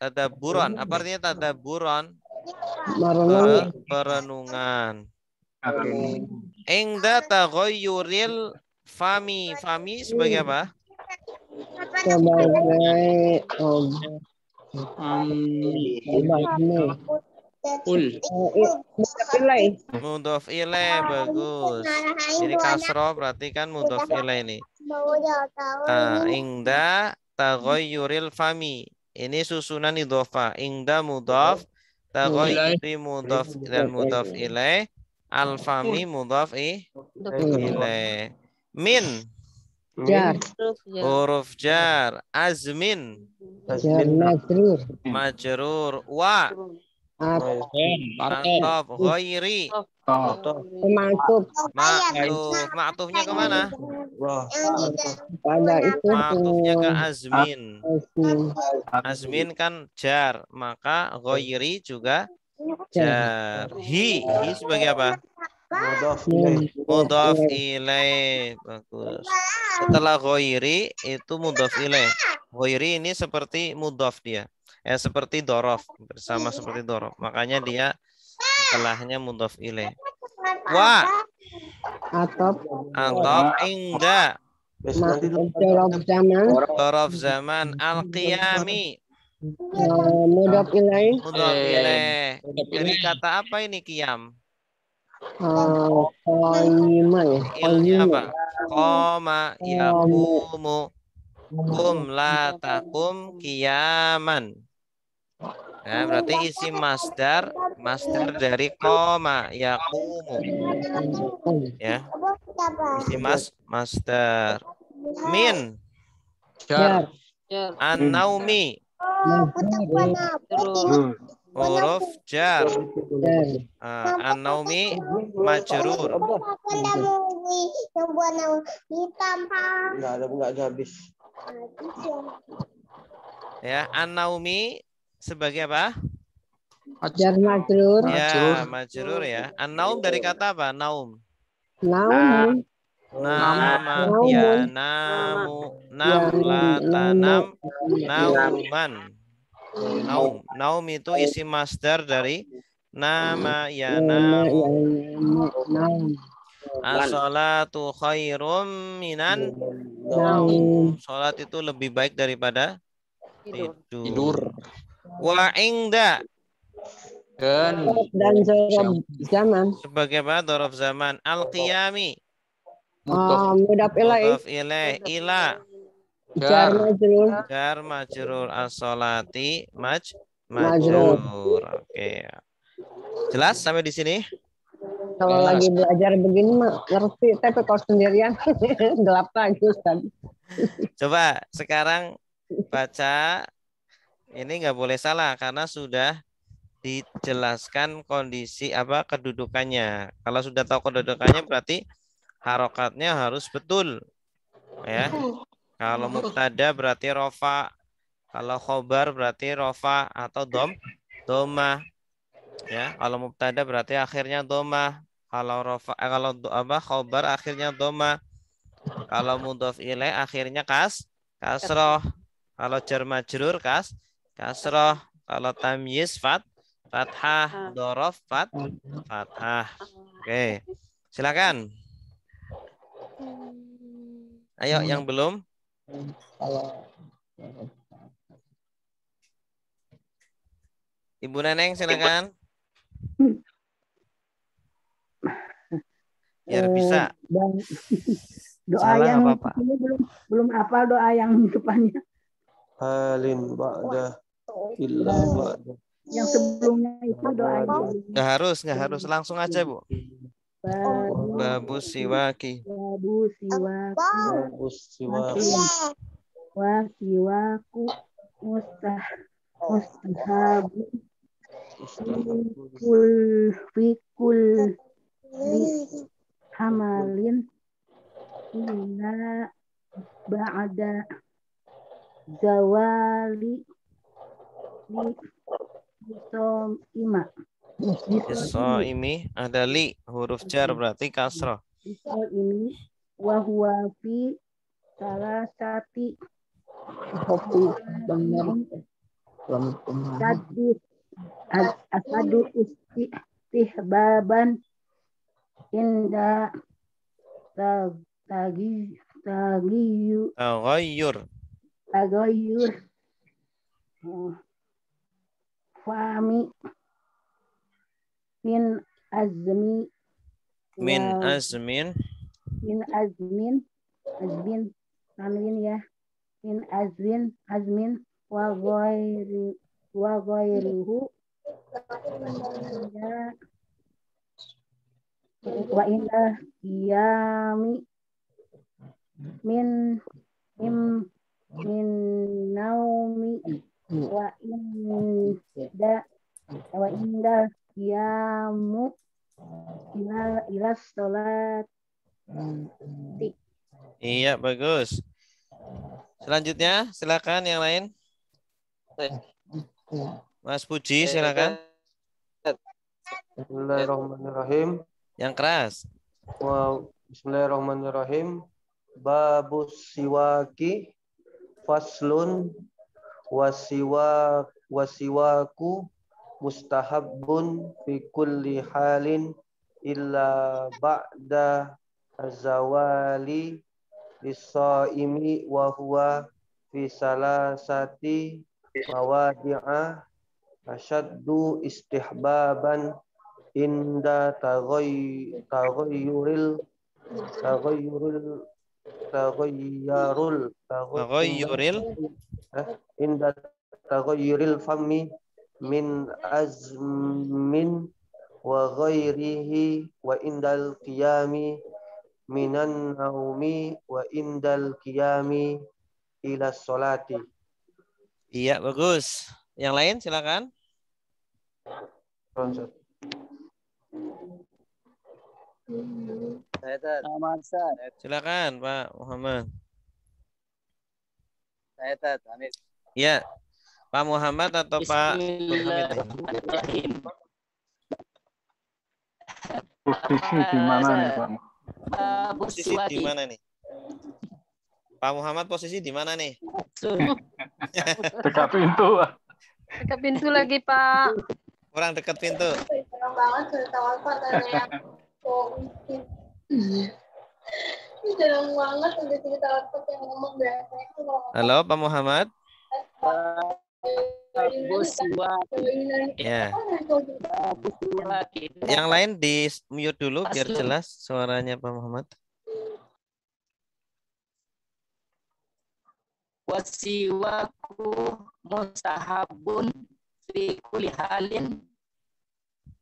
Tadaburan. Apa artinya tadaburan? Perenungan. Ingda taghayyuril fami. Fami sebagai apa? Sebagai mudhof ilaih. Bagus. Ini kasroh berarti kan mudhof ilaih ini. Ingda taghayyuril fami. Ini susunan idhofah. Ingda mudhof, taghayyuri mudhof dan mudhof ilaih. Al-fami mudhaf ilaih. Min jar. Huruf jar. Azmin majrur. Wa ataf. Ghairi ma'tufnya kemana? Pada itu Ma'tufnya ke azmin. Azmin kan jar, maka ghairi juga jar. Hi sebagai apa? Mudhaf ilaih. Bagus. Setelah ghairi itu mudhaf ilaih. Ghairi ini seperti mudhaf dia. Seperti dorof, bersama seperti dorof. Makanya dia setelahnya mudhaf ilaih. Wa atop ingda dorof zaman al-qiyami. Mudhaf ilaih. Mudhaf ilaih. Dari kata apa ini qiyam? Qayyimah ya. Ilnya apa? Qoma yaqumu. Kum la takum qiyaman. Ya, berarti isim masdar dari qoma yaqumu. Ya. Isim masdar. Min Jar. an-naumi. Huruf jar. An-naumi majrur. yang warna hitam, Pak. Enggak ada habis. Ya, an-naumi sebagai apa? Jar majrur. Ya, majrur ya. An-naum dari kata apa? Naum. Naumun. Nama, Naumun. ya namu, nam, la, tanam, nauman. Naum itu isi masdar dari nama, ya namu. As-salatu khairum minan naum. Salat itu lebih baik daripada tidur. Wa ingda. Dan zorof zaman. Sebagai apa? Dzaraf zaman. Al-qiyami. Mudaf ilaih. Mudaf ilaih. Ila. Jar majrur. Jar majrur. As-salati majrur. Oke. Jelas sampai di sini? Kalau lagi belajar begini mah ngerti, tapi kalau sendirian gelap lagi Ustaz. Coba sekarang baca. Ini nggak boleh salah karena sudah dijelaskan kondisi apa kedudukannya. Kalau sudah tahu kedudukannya berarti harokatnya harus betul. Ya. Kalau mubtada berarti rofa. Kalau khobar berarti rofa atau doma. Ya, kalau mubtada berarti akhirnya doma. Kalau rofa kalau khobar akhirnya doma. Kalau mudhof ilaih akhirnya kasroh. Kalau jar majrur kasroh. Kalau tamyiz fathah, dorof fathah. Oke, silakan. Ayo yang belum. Ibu Neneng silakan. Biar bisa. Dan doa Salah yang apa-apa. ini belum hafal doa yang depannya. Halin ba'da illa ba'da. Yang sebelumnya itu doanya. Nggak harus langsung aja Bu. Babu siwaki. Babu siwaki. Wa siwaku mustahabu. Fikul hamalin illa ba'da zawali Ini ada li huruf jar berarti kasroh. Ini wahwa fi salasati asadu istihbaban inda tagayyur fami min azmin tanwin ya min azmin wa ghairuhu wa inda qiyami min naumi wa inda qiyamu ila sholat. Iya, bagus. Selanjutnya silakan yang lain. Mas Puji silakan. Bismillahirrahmanirrahim. Yang keras. Bismillahirrahmanirrahim. Babus siwaki faslun wasiwaku mustahabbun fi kulli halin illa ba'da zawali lis-shaimi wa huwa fi salasati mawadi'a asyaddu istihbaban inda taghayyuril inda taghayyuril fami min azmin wa ghairihi wa indal qiyami minan naumi wa indal qiyami ila sholati. Iya, bagus. Yang lain silakan. Saya Tat. Silakan Pak Muhammad. Saya Tat. Hamid. Ya, Pak Muhammad atau Pak Hamid? Posisi di mana nih Pak? Posisi di mana nih? Pak Muhammad posisi di mana nih? Dekat pintu. Dekat pintu lagi, Pak. Kurang dekat pintu. Senang banget cerita apa tanya yang ini jarang banget udah cerita apa yang ngomong biasanya kalau Halo Pak Muhammad. Ya. Yang lain di mute dulu biar jelas suaranya Pak Muhammad. Wasiwaku mustahabun fi kulli halin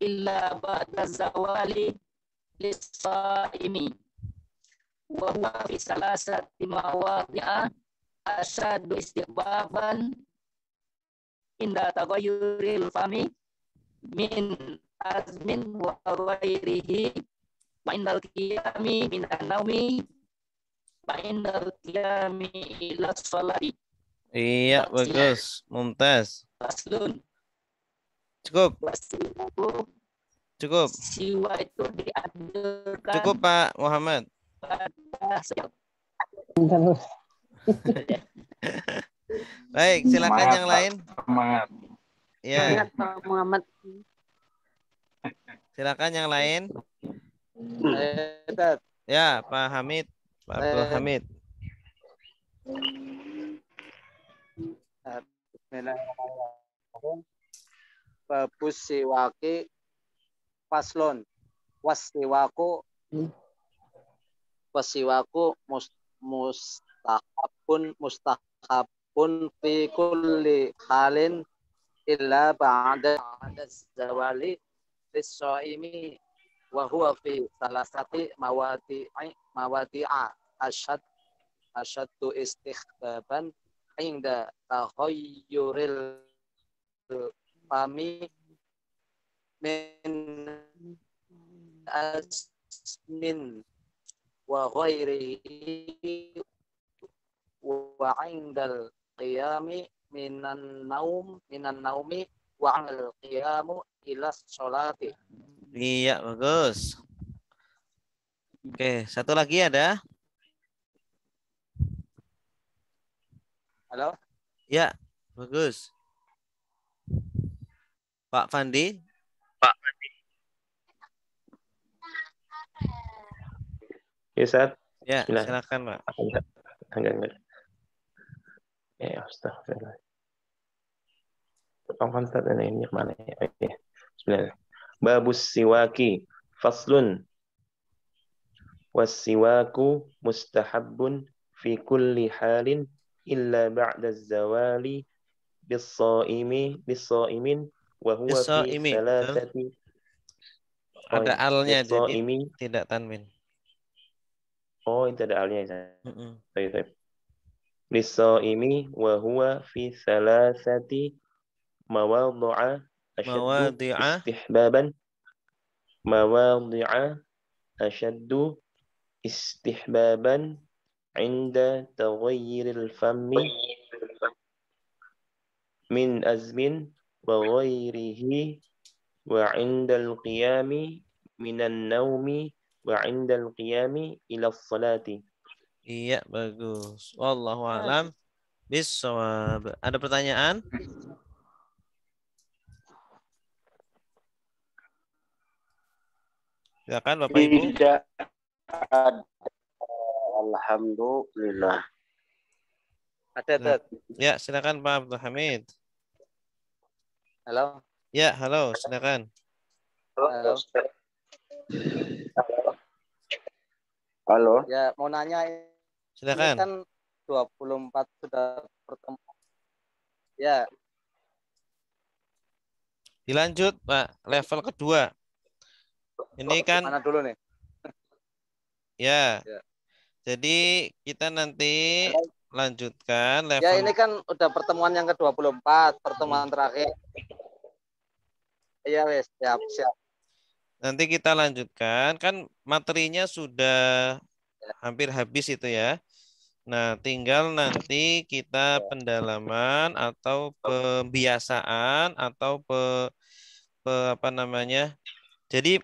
illa ba'da zawali lis-shaimi wa huwa fi salasati mawadi'a asyadu istighbaban inda taghayyuril fami min azmin wa ghairihi wa indal qiyami minan naumi wa indal qiyami ila sholati. Iya, bagus. Mumtaz. Faslun. Cukup. Cukup. Siwa itu dianjurkan. Cukup Pak Muhammad. Baik, silakan Semangat, yang lain. Semangat. Ya. Semangat Pak Muhammad. Silakan yang lain. Tat. Ya, Pak Hamid, Pak Abdul Hamid. Bismillahirrahmanirrahim. Babus siwaki faslon. Wasiwaku mustahabun fi kulli halin illa ba'da zawali lis-shaimi wa huwa fi salasati mawadi'a asyaddu istighbaban inda tahayyuril fami min asmin wa ghairihi wa indal qiyami minan naumi wa indal qiyamu ila sholati. Iya, bagus. Oke, satu lagi ada? Halo? Ya, bagus. Pak Fandi. Ya, Ustaz. Ya, silakan, Pak. Enggak. Ya, astagfirullah. Apa Ustaz ini mana ya? Oke. Bismillah. Babus siwaki faslun. Wasiwaku mustahabbun fi kulli halin illa ba'da zawali bis-shaimin wa huwa fi thalathati. Ada alnya jadi bis-shaimi tidak tanwin. Oh, itu ada alnya ya. Baik. Lis-shaimi wa huwa fi thalathati mawadi'a ashaddu istihbaban inda taghayyuril fammi min azmin wa ghairihi wa indal qiyami minan naumi wa indal qiyami ila salati. Iya, bagus. Wallahu a'lam bishawab. Ada pertanyaan? Silakan Bapak Ibu. Tidak ada. Alhamdulillah. Ada. Ya, silakan Pak Abdul Hamid. Halo. Ya, halo, silakan. Halo. Halo. Ya, mau nanya. Silakan. Ini kan 24 sudah pertemuan. Ya. Dilanjut, Pak. Level kedua. Ini kan mana dulu nih? Ya. Jadi kita nanti lanjutkan level. Ya, ini kan udah pertemuan yang ke-24, pertemuan terakhir. Iya, wes, siap. nanti kita lanjutkan. Kan materinya sudah hampir habis itu ya. Nah, tinggal nanti kita pendalaman atau pembiasaan atau apa namanya. Jadi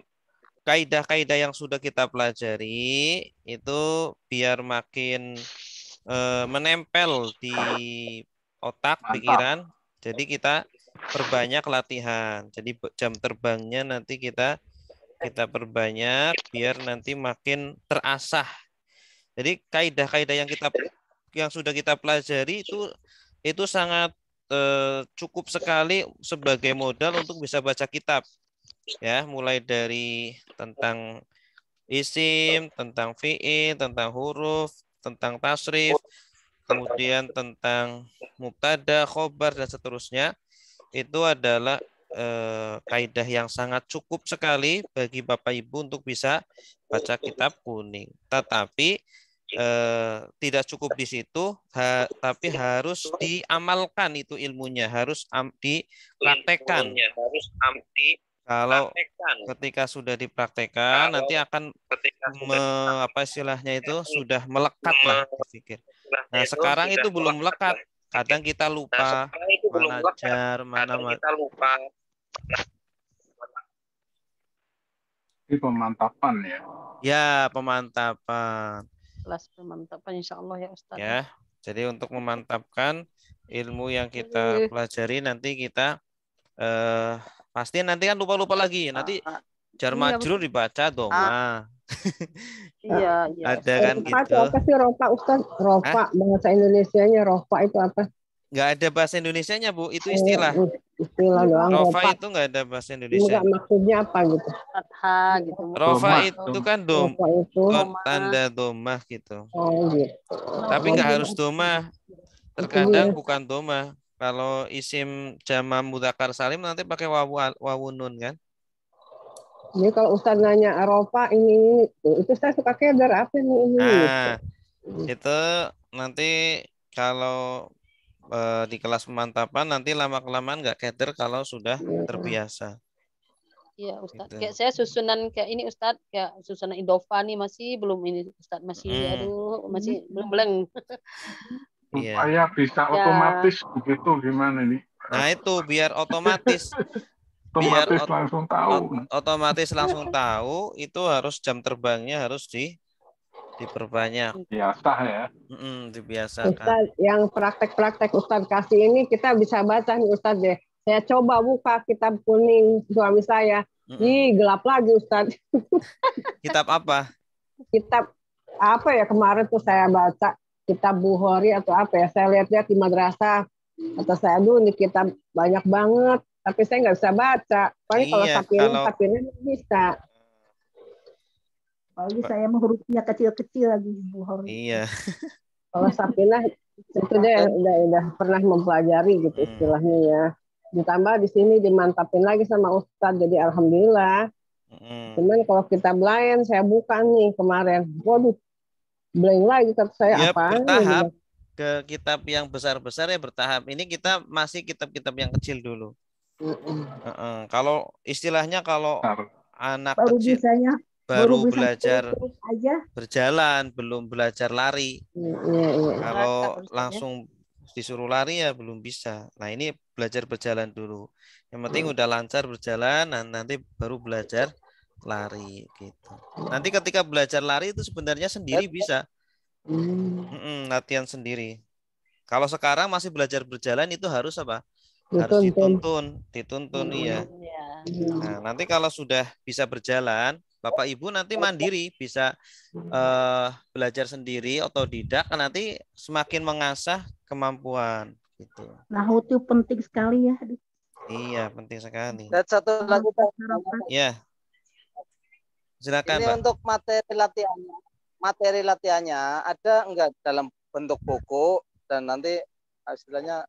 kaidah-kaidah yang sudah kita pelajari itu biar makin menempel di otak, pikiran. Jadi kita perbanyak latihan. Jadi jam terbangnya nanti kita perbanyak biar nanti makin terasah. Jadi kaidah-kaidah yang sudah kita pelajari itu sangat cukup sekali sebagai modal untuk bisa baca kitab. Ya, mulai dari tentang isim, tentang fi'il, tentang huruf, tentang tasrif, kemudian tentang mubtada, khobar, dan seterusnya. Itu adalah kaidah yang sangat cukup sekali bagi Bapak Ibu untuk bisa baca kitab kuning. Tetapi tidak cukup di situ, tapi harus diamalkan itu ilmunya, harus dipraktekkan. Kalau ketika sudah dipraktekkan, nanti akan apa istilahnya itu sudah melekat lah dipikir. Nah, sekarang itu belum melekat. Kadang kita lupa mana jar, mana Ini pemantapan ya. Ya, pemantapan. Kelas pemantapan insya Allah ya Ustaz. Ya, jadi untuk memantapkan ilmu yang kita pelajari nanti kita pasti nanti kan lupa-lupa lagi. Nanti jar majrur dibaca doma. Iya, iya. Ada kan Rofa itu gitu. apa sih rofa Ustaz? Rofa bahasa Indonesianya rofa itu apa? Nggak ada bahasa Indonesianya, Bu. Itu istilah. Istilah doang. Rofa itu nggak ada bahasa Indonesia. Enggak, maksudnya apa gitu? Fathah gitu. Rofa itu kan Rofa itu tanda domah gitu. Oh gitu. Tapi nggak harus domah. Terkadang bukan domah. Kalau isim jama mudzakkar salim nanti pakai wawu nun kan. Jadi kalau Ustaz nanya rofa ini itu saya suka keder apa ini? Nah, itu nanti kalau di kelas pemantapan nanti lama-kelamaan nggak keder kalau sudah terbiasa. Iya Ustaz. Gitu. Kayak saya susunan kayak ini Ustaz, kayak susunan idofa nih masih belum ini Ustaz, masih aduh masih belum beleng. Supaya bisa otomatis begitu gimana nih? Nah itu biar otomatis. Otomatis langsung tahu. Otomatis langsung tahu itu harus jam terbangnya harus diperbanyak. Biasa ya. Dibiasakan. Ustaz, yang praktek-praktek Ustaz kasih ini kita bisa baca nih Ustaz deh. Saya coba buka kitab kuning suami saya. Ih, gelap lagi Ustaz. Kitab apa? Kitab apa ya kemarin tuh saya baca kitab Bukhari atau apa ya. Saya lihat-lihat di madrasah. Atau saya dulu nih kitab banyak banget. Tapi saya nggak bisa baca. Paling kalau sapinnya bisa. Apalagi saya mah hurufnya kecil-kecil lagi Bukhari. Iya. Kalau Sapinah itu deh udah pernah mempelajari gitu istilahnya ya. Ditambah di sini dimantapin lagi sama Ustadz, jadi alhamdulillah. Cuman kalau kita lain saya buka nih kemarin, waduh, blank lagi kata saya ya, apa? Bertahap ke kitab yang besar-besar ya bertahap. Ini kita masih kitab-kitab yang kecil dulu. Kalau istilahnya kalau anak baru kecil bisanya, baru belajar aja. berjalan, belum belajar lari. Kalau langsung disuruh lari ya belum bisa. Nah ini belajar berjalan dulu. Yang penting udah lancar berjalan, nanti baru belajar lari gitu. Nanti ketika belajar lari itu sebenarnya sendiri bisa. Latihan sendiri. Kalau sekarang masih belajar berjalan itu harus apa? Harus dituntun iya. Nah, nanti kalau sudah bisa berjalan, Bapak Ibu nanti mandiri bisa belajar sendiri otodidak, nanti semakin mengasah kemampuan gitu. Nah, itu penting sekali ya. Iya, penting sekali. Dan satu lagi ya. Silakan, ini Pak. Untuk materi latihannya ada enggak dalam bentuk buku dan nanti istilahnya